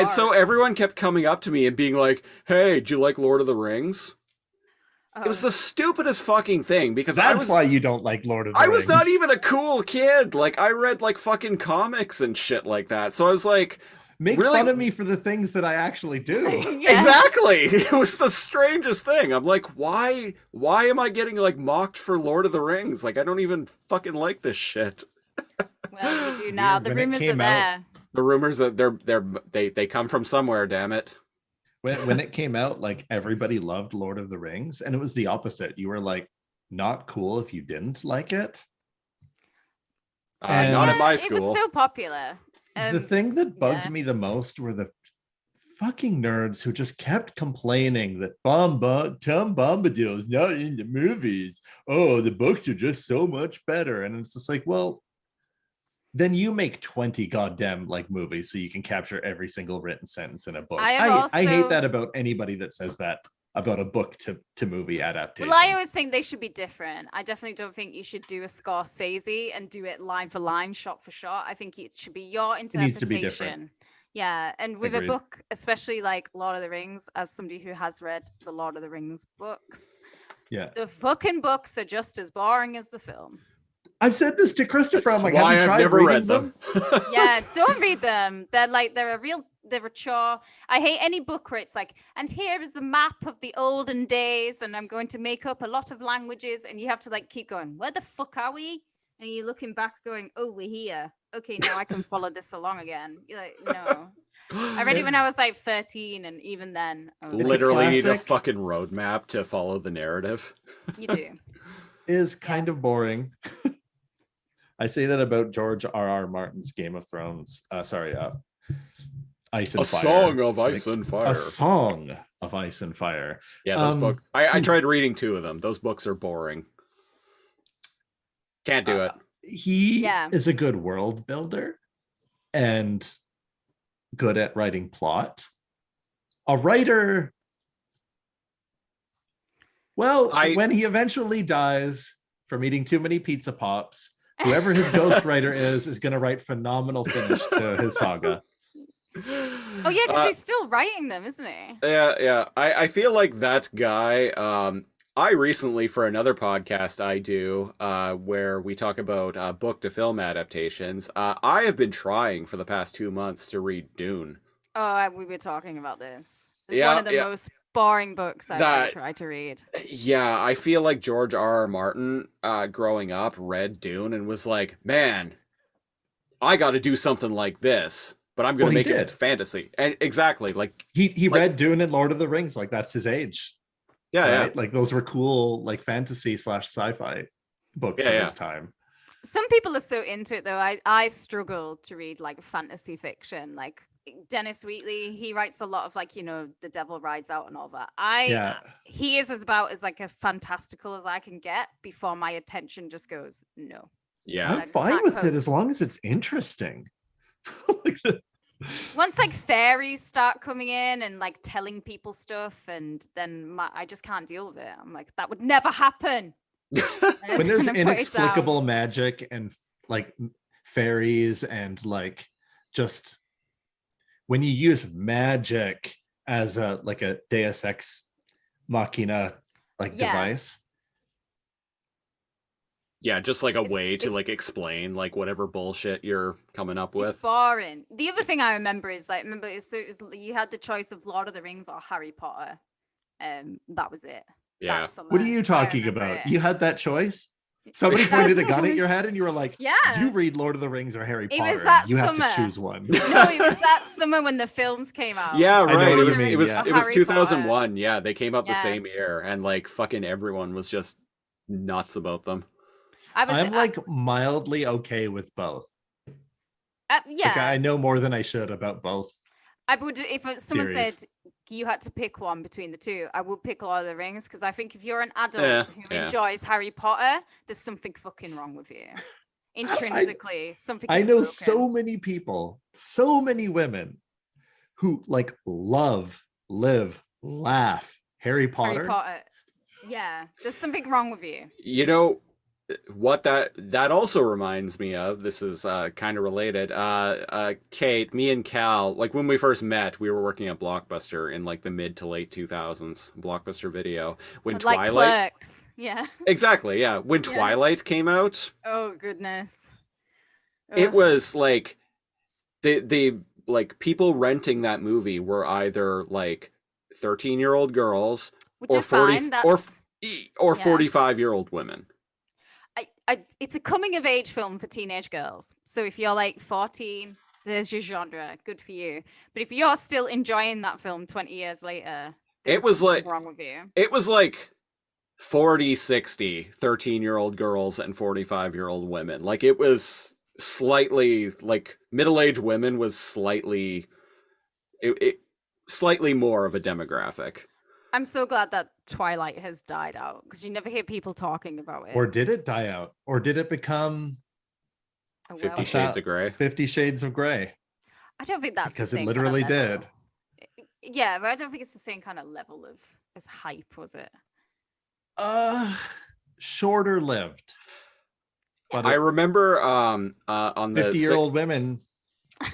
So everyone kept coming up to me and being like, "Hey, do you like Lord of the Rings?" It was the stupidest fucking thing because that's why you don't like Lord of the Rings. I was not even a cool kid. Like I read like fucking comics and shit like that. So I was like, make fun of me for the things that I actually do. Yeah. Exactly. It was the strangest thing. I'm like, why am I getting like mocked for Lord of the Rings? Like I don't even fucking like this shit. Well, you do now. The rumors are there. The rumors that they come from somewhere, damn it. When it came out, like everybody loved Lord of the Rings, and it was the opposite. You were like not cool if you didn't like it. Not at my school. It was so popular. The thing that bugged me the most were the fucking nerds who just kept complaining that Tom Bombadil is not in the movies. Oh, the books are just so much better. And it's just like, well, then you make 20 goddamn like movies so you can capture every single written sentence in a book. I hate that about anybody that says that about a book to movie adaptation. Well, I always think they should be different. I definitely don't think you should do a Scorsese and do it line for line, shot for shot. I think it should be your interpretation. It needs to be different. Yeah, and with a book, especially like Lord of the Rings, as somebody who has read the Lord of the Rings books, the fucking books are just as boring as the film. I've said this to Christopher. That's I'm like, why have you tried I've never read them? Yeah, don't read them. They're a chore. I hate any book where it's like, and here is the map of the olden days, and I'm going to make up a lot of languages, and you have to like keep going, where the fuck are we? And you're looking back going, oh, we're here. Okay, now I can follow this along again. You're like, no. I read it when I was like 13, and even then, literally need a fucking roadmap to follow the narrative. You do. Is kind of boring. I say that about George R.R. Martin's Game of Thrones. Ice and Fire. Song of Ice and Fire. A Song of Ice and Fire. Yeah, those books. I tried reading 2 of them. Those books are boring. Can't do it. He is a good world builder and good at writing plot. A writer, well, when he eventually dies from eating too many pizza pops, whoever his ghostwriter is going to write phenomenal finish to his saga. Oh yeah, because he's still writing them, isn't he? Yeah. I feel like that guy. I recently, for another podcast I do, where we talk about book to film adaptations, I have been trying for the past 2 months to read Dune. Oh, we were talking about this. It's one of the most boring books I've tried to read. Yeah, I feel like George R.R. Martin, growing up, read Dune and was like, man, I got to do something like this, but I'm going to make it fantasy. And exactly, like he read Dune and Lord of the Rings, like that's his age. Yeah, right? Like those were cool, like fantasy / sci-fi books at this time. Some people are so into it though. I struggle to read like fantasy fiction. Like Dennis Wheatley, he writes a lot of like, The Devil Rides Out and all that. He is about as like a fantastical as I can get before my attention just goes, no. Yeah. I'm fine with it as long as it's interesting. Once like fairies start coming in and like telling people stuff, and then I just can't deal with it. I'm like, that would never happen. When there's inexplicable magic and like fairies and like just when you use magic as a Deus Ex Machina device. Yeah, just like a way to like explain like whatever bullshit you're coming up with. It's boring. The other thing I remember is you had the choice of Lord of the Rings or Harry Potter. That was it. Yeah. What are you talking about? You had that choice? Somebody pointed a gun at your head and you were like, you read Lord of the Rings or Harry Potter. You have to choose one. No, it was that summer when the films came out. Yeah, right. It was 2001. Yeah, they came out the same year, and like fucking everyone was just nuts about them. I'm like mildly okay with both. Yeah. Like, I know more than I should about both. I would, if someone series. said you had to pick one between the two, I would pick Lord of the Rings, because I think if you're an adult who enjoys Harry Potter, there's something fucking wrong with you. Intrinsically, something. I know broken. so many people, so many women who like love, live, laugh Harry Potter. Harry Potter. Yeah, there's something wrong with you. You know what that also reminds me of, this is kind of related, Kate, me and Cal, like when we first met, we were working at Blockbuster in like the mid to late 2000s, Blockbuster Video, when like Twilight, Clerks. Yeah, exactly, yeah, when Twilight came out. Oh goodness. It was like the like people renting that movie were either like 13-year-old girls, which or is 40 fine. or 45-year-old women. It's a coming of age film for teenage girls. So if you're like 14, there's your genre. Good for you. But if you're still enjoying that film 20 years later, it was like wrong with you. It was like 40, 60, 13-year-old girls and 45-year-old women. Like it was slightly like middle-aged women was slightly slightly more of a demographic. I'm so glad that Twilight has died out, because you never hear people talking about it. Or did it die out? Or did it become 50 Shades of Grey? 50 Shades of Grey. I don't think that's because the it same literally kind of level. did. Yeah, but I don't think it's the same kind of level of as hype, was it? Shorter lived. But I remember on the 50-year-old women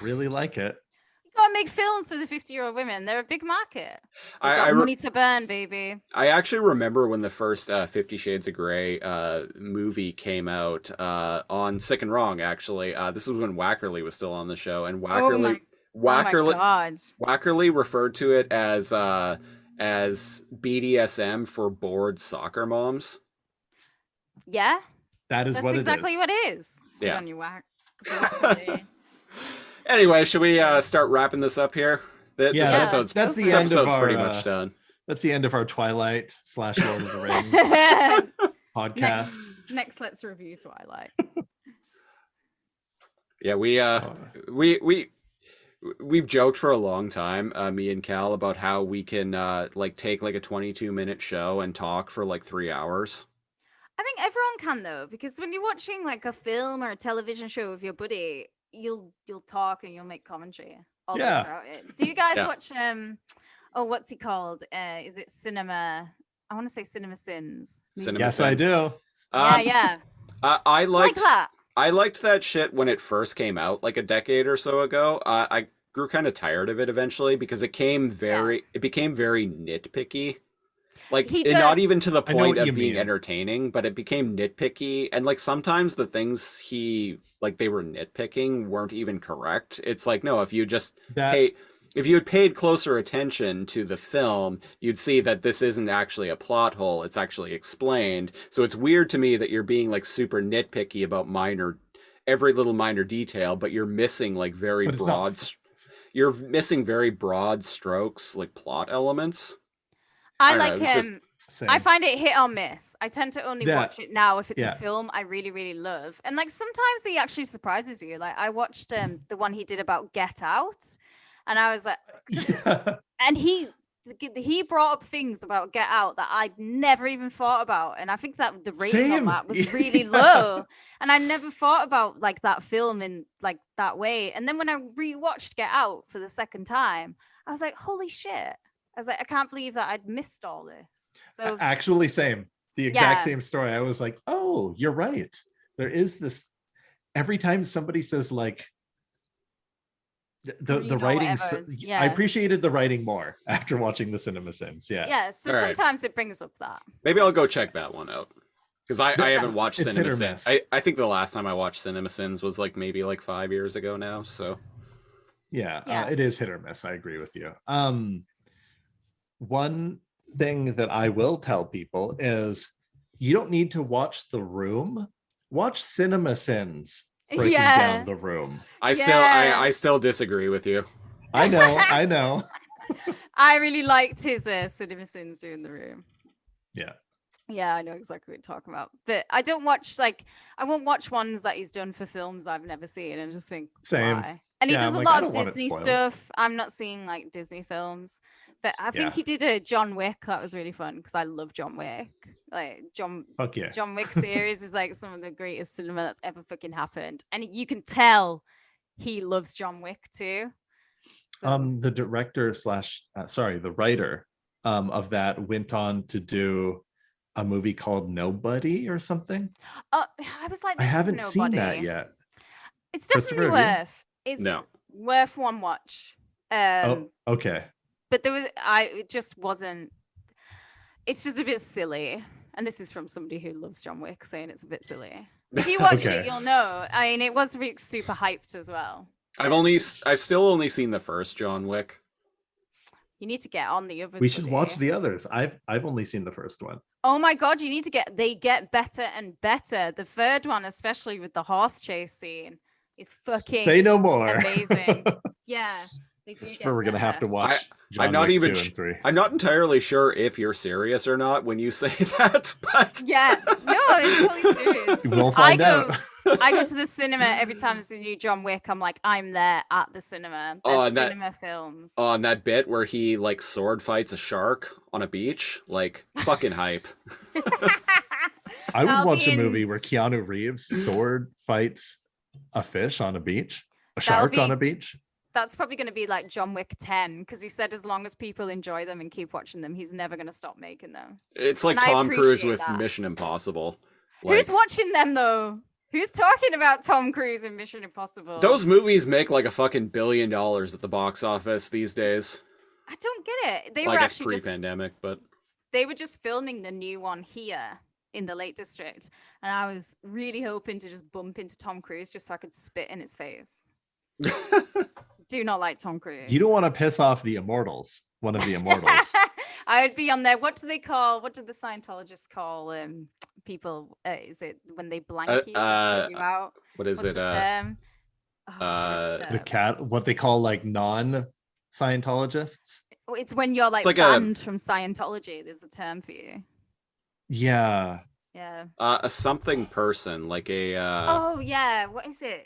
really like it. You gotta make films for the 50-year-old women. They're a big market. They've got money to burn, baby. I actually remember when the first 50 Shades of Grey movie came out on Sick and Wrong, actually. This is when Wackerly was still on the show, and Wackerly referred to it as BDSM for bored soccer moms. Yeah. That's exactly what it is. Yeah. On you, Wack. Anyway, should we start wrapping this up here? This episode's pretty much done. That's the end of our Twilight / Lord of the Rings podcast. Next, let's review Twilight. Yeah, we've joked for a long time, me and Cal, about how we can like take like a 22-minute show and talk for like 3 hours. I think everyone can, though, because when you're watching like a film or a television show with your buddy, you'll talk and you'll make commentary all about it. Do you guys watch what's he called? Is it Cinema? I want to say Cinema Sins. Yes, I do. Yeah. I liked that. I liked that shit when it first came out, like a decade or so ago. I grew kind of tired of it eventually because it became very nitpicky. Like, not even to the point of being entertaining, but it became nitpicky. And like sometimes the things they were nitpicking weren't even correct. It's like, no, if you had paid closer attention to the film, you'd see that this isn't actually a plot hole. It's actually explained. So it's weird to me that you're being like super nitpicky about every little minor detail, but you're missing like you're missing very broad strokes, like plot elements. I find it hit or miss. I tend to only watch it now if it's a film I really, really love. And like sometimes he actually surprises you. Like I watched the one he did about Get Out, and I was like, and he brought up things about Get Out that I'd never even thought about. And I think that the rating on that was really low. And I never thought about like that film in like that way. And then when I rewatched Get Out for the second time, I was like, holy shit. I was like, I can't believe that I'd missed all this. So actually, same. The exact same story. I was like, oh, you're right. There is this. Every time somebody says like the writing, I appreciated the writing more after watching the Cinema Sins. Yeah. So sometimes it brings up that. Maybe I'll go check that one out because I haven't watched Cinema Sins. I think the last time I watched Cinema Sins was like maybe like 5 years ago now. So it is hit or miss. I agree with you. One thing that I will tell people is you don't need to watch The Room. Watch Cinema Sins breaking down The Room. I still disagree with you. I know. I really liked his Cinema Sins doing The Room. Yeah. Yeah, I know exactly what you're talking about. But I don't watch I won't watch ones that he's done for films I've never seen and just think Same. why. And he Yeah, does I'm a like, I lot don't of want it Disney spoiled. stuff. I'm not seeing like Disney films. But I think Yeah. he did a John Wick. That was really fun because I love John Wick. Like Fuck yeah. John Wick series is like some of the greatest cinema that's ever fucking happened. And you can tell he loves John Wick too. So, The director the writer of that went on to do a movie called Nobody or something. I was like, I haven't Nobody. seen that yet. It's definitely worth one watch. Oh, okay. But it just wasn't. It's just a bit silly, and this is from somebody who loves John Wick saying it's a bit silly. If you watch it, you'll know. I mean, it was super hyped as well. I've still only seen the first John Wick. You need to get on the others. We should watch the others. I've only seen the first one. Oh my god, you need to they get better and better. The third one, especially with the horse chase scene, is fucking say no more. Amazing. Yeah. We're gonna have to watch John Wick 2 and 3. I'm not entirely sure if you're serious or not when you say that, but yeah, no, it's totally serious. We'll find out. I go to the cinema every time there's a new John Wick. I'm like, I'm there at the cinema. Cinema films. Oh, and that bit where he like sword fights a shark on a beach, like fucking hype. I would watch a movie where Keanu Reeves sword fights a fish on a beach, a shark on a beach. That's probably going to be like John Wick 10 because he said as long as people enjoy them and keep watching them, he's never going to stop making them. It's like Tom Cruise with Mission Impossible. Who's watching them though? Who's talking about Tom Cruise and Mission Impossible? Those movies make like a fucking $1 billion at the box office these days. I don't get it. They were actually pre-pandemic, but they were just filming the new one here in the Lake District, and I was really hoping to just bump into Tom Cruise just so I could spit in his face. Do not like Tom Cruise. You don't want to piss off the immortals. One of the immortals. I would be on there. What do the Scientologists call people? Is it when they blank you out? What is What's it? The term? The cat. What they call like non-Scientologists. It's when you're like banned from Scientology. There's a term for you. Yeah. Yeah. A something person, like a. Oh yeah, what is it?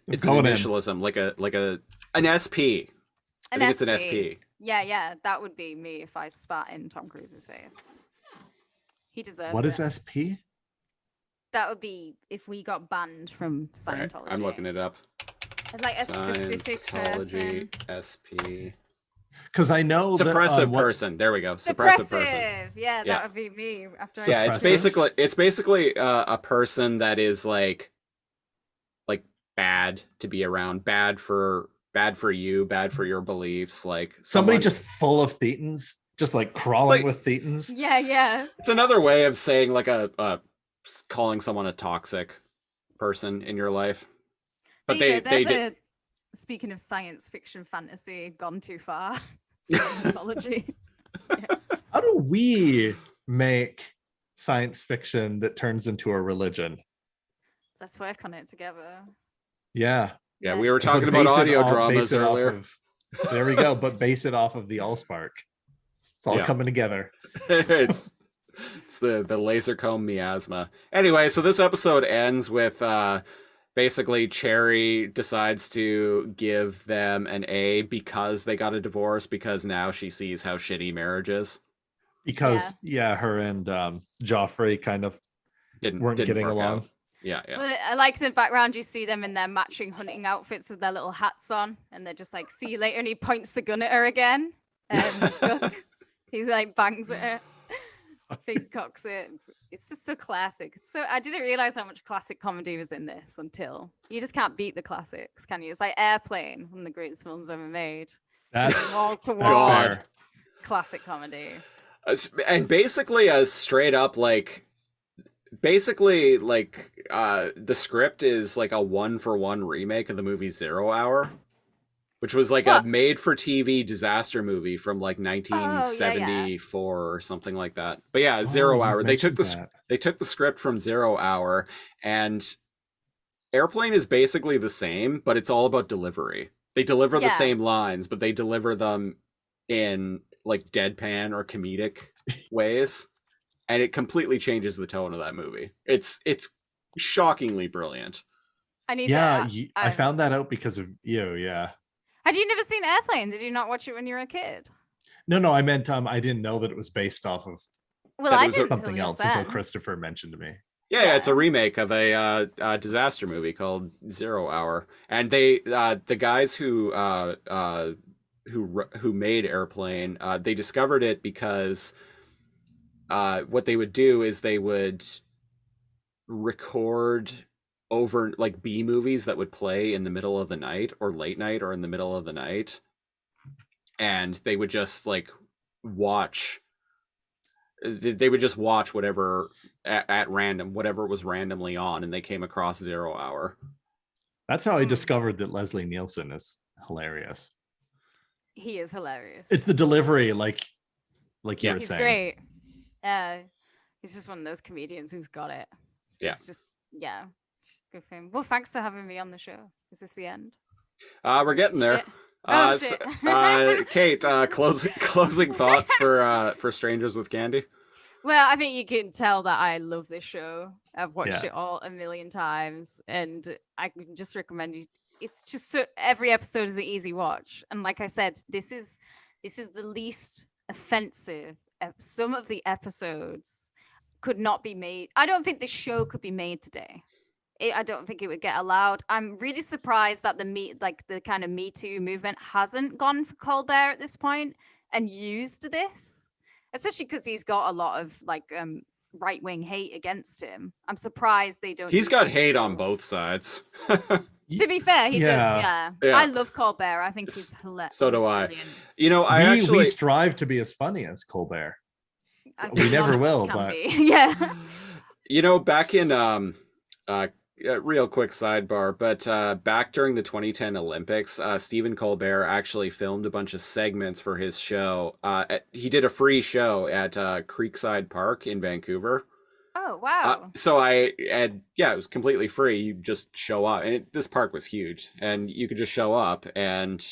It's an initialism, like an SP. I think it's an SP. Yeah, that would be me if I spat in Tom Cruise's face. He deserves it. What is SP? That would be if we got banned from Scientology. Right, I'm looking it up. It's like a specific Scientology person. SP. Because I know suppressive person. There we go. Suppressive person. Yeah, that would be me. It's basically a person that is like bad to be around, bad for you, bad for your beliefs. Like somebody just full of thetans, just like crawling with thetans. Yeah. It's another way of saying like a calling someone a toxic person in your life. But speaking of science fiction fantasy gone too far. Scientology. How do we make science fiction that turns into a religion? Let's work on it together. Yeah, we were talking about audio dramas earlier. There we go, but base it off of the Allspark. It's all coming together. It's the laser comb miasma. Anyway, so this episode ends with basically Cherry decides to give them an A because they got a divorce, because now she sees how shitty marriage is. Because her and Joffrey kind of weren't getting along. Out. Yeah. But I like the background. You see them in their matching hunting outfits with their little hats on, and they're just like, "See you later." And he points the gun at her again, and he's like bangs at her, fake cocks it. It's just so classic. So I didn't realize how much classic comedy was in this until you just can't beat the classics, can you? It's like Airplane, one of the greatest films ever made. Wall to wall classic comedy, and basically a straight up the script is like a 1-for-1 remake of the movie 0 Hour, which was like a made-for-TV disaster movie from like 1974 or something like that. But 0 Hour. They took the script from 0 Hour, and Airplane is basically the same, but it's all about delivery. They deliver the same lines, but they deliver them in like deadpan or comedic ways. and it completely changes the tone of that movie. It's shockingly brilliant. I need to. I found that out because of you. Yeah. Had you never seen Airplane? Did you not watch it when you were a kid? No, I meant I didn't know that it was based off of. Well, I didn't something else until Christopher mentioned to me. Yeah, it's a remake of a disaster movie called 0 Hour, and they the guys who made Airplane, they discovered it because what they would do is they would record over like B movies that would play in the middle of the night or late night or in the middle of the night, and they would just like watch. They would just watch whatever at random, whatever was randomly on, and they came across 0 Hour. That's how I discovered that Leslie Nielsen is hilarious. He is hilarious. It's the delivery, like you were he's saying. Great. Yeah, he's just one of those comedians who's got it. It's just good for him. Well, thanks for having me on the show. Is this the end? We're getting there. Shit. Kate, closing thoughts for Strangers with Candy. Well, I think you can tell that I love this show. I've watched it all a million times, and I can just recommend you. It's just every episode is an easy watch, and like I said, this is the least offensive. Some of the episodes could not be made. I don't think the show could be made today. I don't think it would get allowed. I'm really surprised that the kind of Me Too movement hasn't gone for Colbert at this point and used this, especially because he's got a lot of right-wing hate against him. I'm surprised they don't. He's got hate on both sides. To be fair, he does. Yeah. I love Colbert. I think he's hilarious. So do I. Brilliant. You know, we strive to be as funny as Colbert. We never will, but yeah. You know, back in real quick sidebar, but back during the 2010 Olympics, Stephen Colbert actually filmed a bunch of segments for his show. He did a free show at Creekside Park in Vancouver. Oh, wow. It was completely free. You just show up, and this park was huge, and you could just show up, and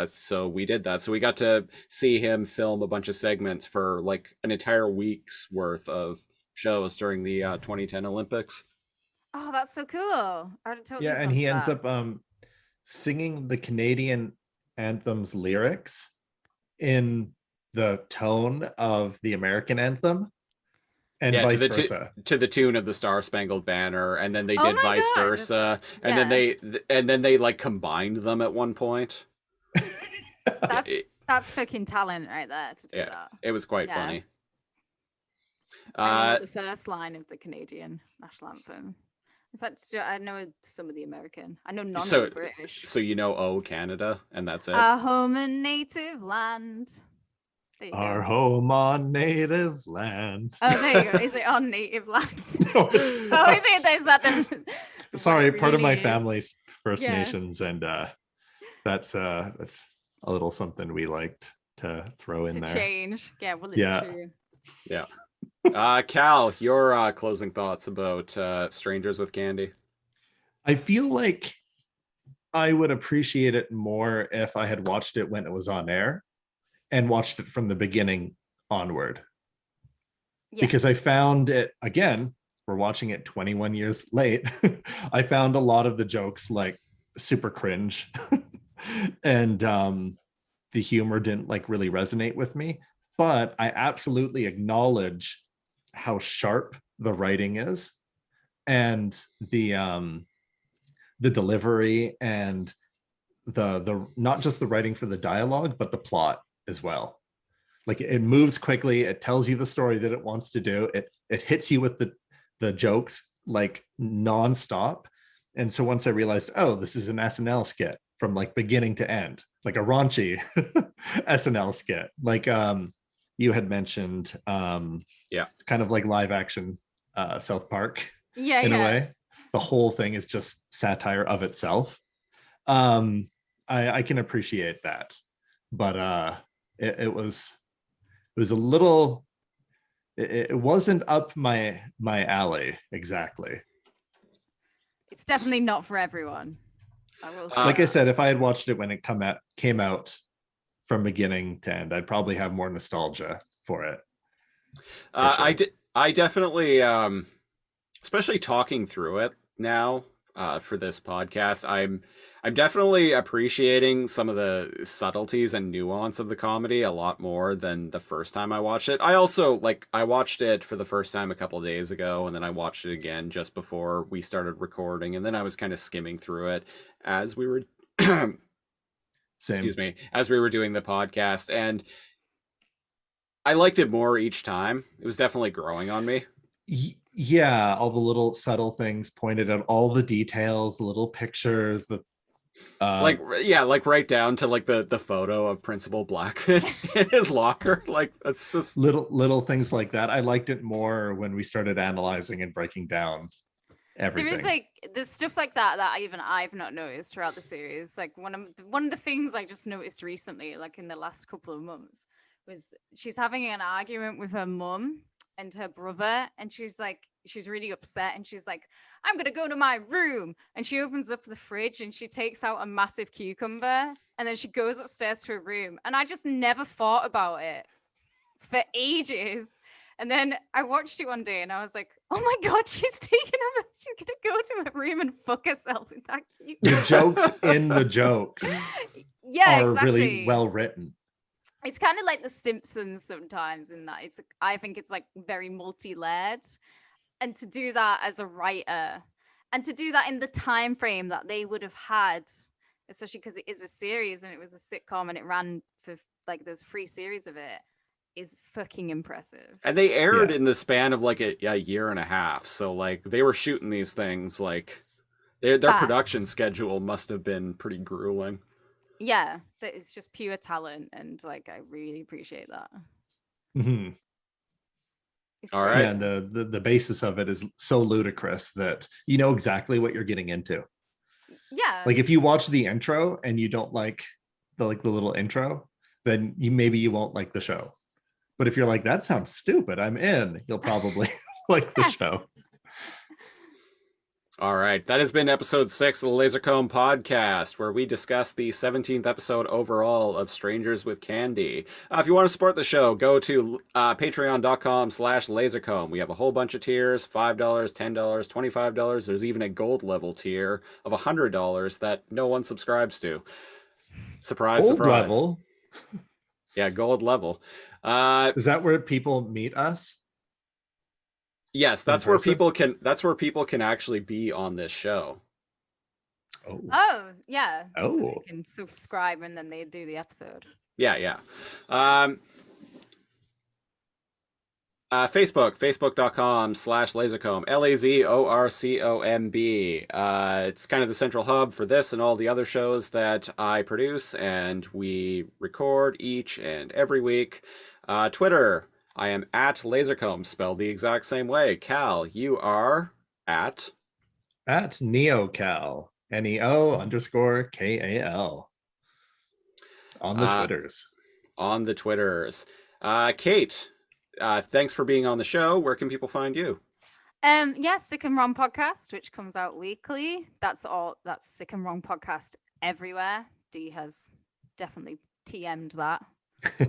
so we did that. So we got to see him film a bunch of segments for like an entire week's worth of shows during the 2010 Olympics. Oh, that's so cool. I totally and he ends up singing the Canadian anthem's lyrics in the tone of the American anthem. And vice versa. To the tune of the Star Spangled Banner, and then they did vice versa, and then they like combined them at one point. That's fucking talent right there to do that. It was quite funny. I know the first line of the Canadian national anthem. In fact, I know some of the American. I know none of the British. So you know, "Oh Canada," and that's it. Our home and native land. Our home on native land. Oh, there you go. Is it on native land? No, is it? Is that the Sorry, part of my family's First Nations, and that's a little something we liked to throw in there. Change. Yeah, well, it's true. Yeah. Cal, your closing thoughts about Strangers with Candy. I feel like I would appreciate it more if I had watched it when it was on air and watched it from the beginning onward. Because I found it, again, we're watching it 21 years late. I found a lot of the jokes like super cringe and the humor didn't like really resonate with me, but I absolutely acknowledge how sharp the writing is and the delivery and the not just the writing for the dialogue, but the plot as well. Like it moves quickly, it tells you the story that it wants to do, it hits you with the jokes like nonstop. And so once I realized, oh, this is an SNL skit from like beginning to end, like a raunchy SNL skit, like you had mentioned, kind of like live action South Park in a way. The whole thing is just satire of itself. I can appreciate that, but it was a little, it wasn't up my alley exactly. It's definitely not for everyone. I will say like I said, if I had watched it when it came out from beginning to end, I'd probably have more nostalgia for it. I I definitely, especially talking through it now for this podcast, I'm definitely appreciating some of the subtleties and nuance of the comedy a lot more than the first time I watched it. I also I watched it for the first time a couple of days ago, and then I watched it again just before we started recording, and then I was kind of skimming through it as we were excuse me, as we were doing the podcast, and I liked it more each time. It was definitely growing on me. Yeah, all the little subtle things pointed out, all the details, the little pictures, the like right down to like the photo of Principal Blackfin in his locker. Like that's just little things like that. I liked it more when we started analyzing and breaking down everything. There is like there's stuff like that I've not noticed throughout the series. Like one of the things I just noticed recently, like in the last couple of months, was she's having an argument with her mum and her brother, and she's really upset, and she's like, I'm gonna go to my room, and she opens up the fridge and she takes out a massive cucumber, and then she goes upstairs to her room, and I just never thought about it for ages. And then I watched it one day and I was like, oh my god, she's gonna go to her room and fuck herself with that cucumber. The jokes in the jokes are exactly. Really well written. It's kind of like The Simpsons sometimes in that I think it's like very multi-layered, and to do that as a writer and to do that in the time frame that they would have had, especially because it is a series and it was a sitcom and it ran for like there's 3 series of it, is fucking impressive. And they aired in the span of like a year and a half, so like they were shooting these things like their production schedule must have been pretty grueling. Yeah, that is just pure talent, and like I really appreciate that. Mm-hmm. All right. And the basis of it is so ludicrous that you know exactly what you're getting into. Yeah. Like if you watch the intro and you don't like the little intro, then you won't like the show. But if you're like, that sounds stupid, I'm in, you'll probably like the show. All right, that has been episode 6 of the LaserComb podcast, where we discuss the 17th episode overall of Strangers with Candy. If you want to support the show, go to patreon.com/lasercomb. We have a whole bunch of tiers, $5, $10, $25. There's even a gold level tier of $100 that no one subscribes to. Surprise, gold surprise. Level? Yeah, gold level. Is that where people meet us? Yes, that's where people can actually be on this show. Oh yeah. Oh, so they can subscribe and then they do the episode. Yeah. Facebook.com/lasercomb, LAZORCOMB. It's kind of the central hub for this and all the other shows that I produce and we record each and every week. Twitter, I am at LaserComb, spelled the exact same way. Cal, you are at NeoCal, NEO_KAL. On the Twitters. On the Twitters. Kate, thanks for being on the show. Where can people find you? Sick and Wrong Podcast, which comes out weekly. That's Sick and Wrong Podcast everywhere. D has definitely TM'd that.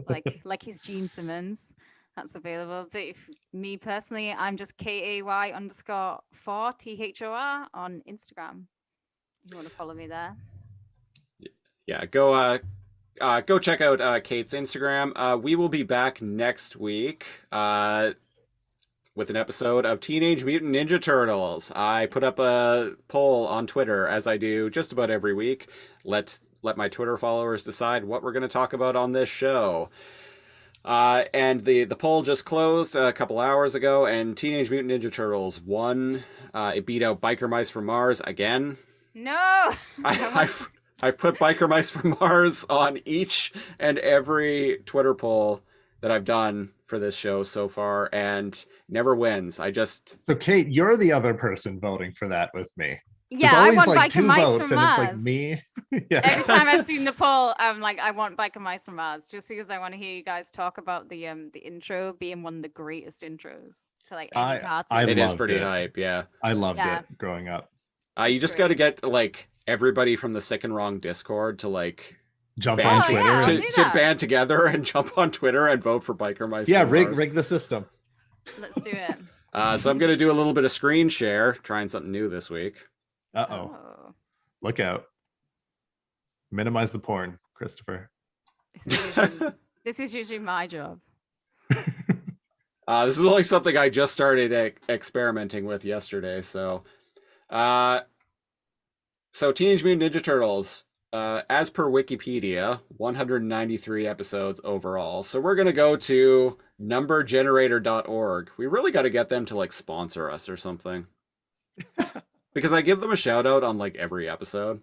like he's Gene Simmons. That's available. But me personally, I'm just KAY_4 THOR on Instagram. If you want to follow me there. Yeah, go check out Kate's Instagram. We will be back next week with an episode of Teenage Mutant Ninja Turtles. I put up a poll on Twitter, as I do just about every week. Let my Twitter followers decide what we're going to talk about on this show. And the poll just closed a couple hours ago, and Teenage Mutant Ninja Turtles won. It beat out Biker Mice from Mars again. No! I've put Biker Mice from Mars on each and every Twitter poll that I've done for this show so far, and never wins. So Kate, you're the other person voting for that with me. Yeah, I want like Biker Mice votes, from and Mars. it's like me. Yeah. Every time I've seen the poll, I'm like, I want Biker Mice from Mars, just because I want to hear you guys talk about the intro being one of the greatest intros to like any cartoon. It is pretty hype, yeah. I loved it growing up. You just got to get like everybody from the Sick and Wrong Discord to like jump on Twitter to band together and jump on Twitter and vote for Biker Mice. Yeah, rig the system. Let's do it. So I'm going to do a little bit of screen share, trying something new this week. Uh-oh. Look out. Minimize the porn, Christopher. This is usually my job. This is only something I just started experimenting with yesterday. So Teenage Mutant Ninja Turtles, as per Wikipedia, 193 episodes overall. So we're going to go to numbergenerator.org. We really got to get them to like sponsor us or something. Because I give them a shout out on like every episode.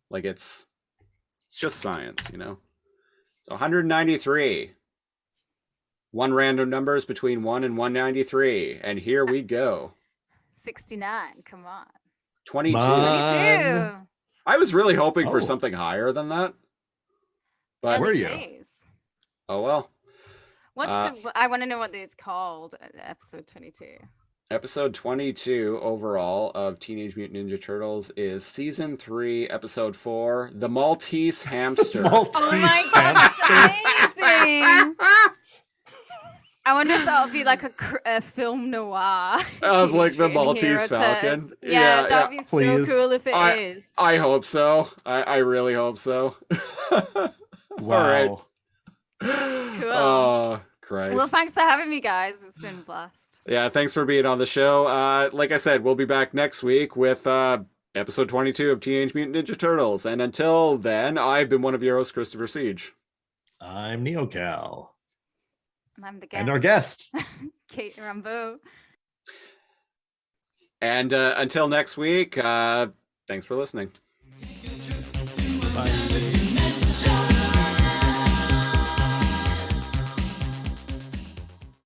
Like it's just science, you know? So 193. One random number is between 1 and 193. And here we go. 69. Come on. 22. 22. I was really hoping for something higher than that. But were you? Oh well. I want to know what it's called. Episode 22. Episode 22 overall of Teenage Mutant Ninja Turtles is season 3, episode 4, The Maltese Hamster. Oh my gosh, amazing! I wonder if that'll be like a film noir of like the Maltese Falcon. Yeah, that'd be so cool if it is. I hope so. I really hope so. Wow. All right. Cool. Oh, Christ. Well, thanks for having me, guys. It's been a blast. Yeah, thanks for being on the show. Like I said, we'll be back next week with episode 22 of Teenage Mutant Ninja Turtles. And until then, I've been one of your hosts, Christopher Siege. I'm NeoCal. And I'm the guest. And our guest, Kate Rambo. And until next week, thanks for listening.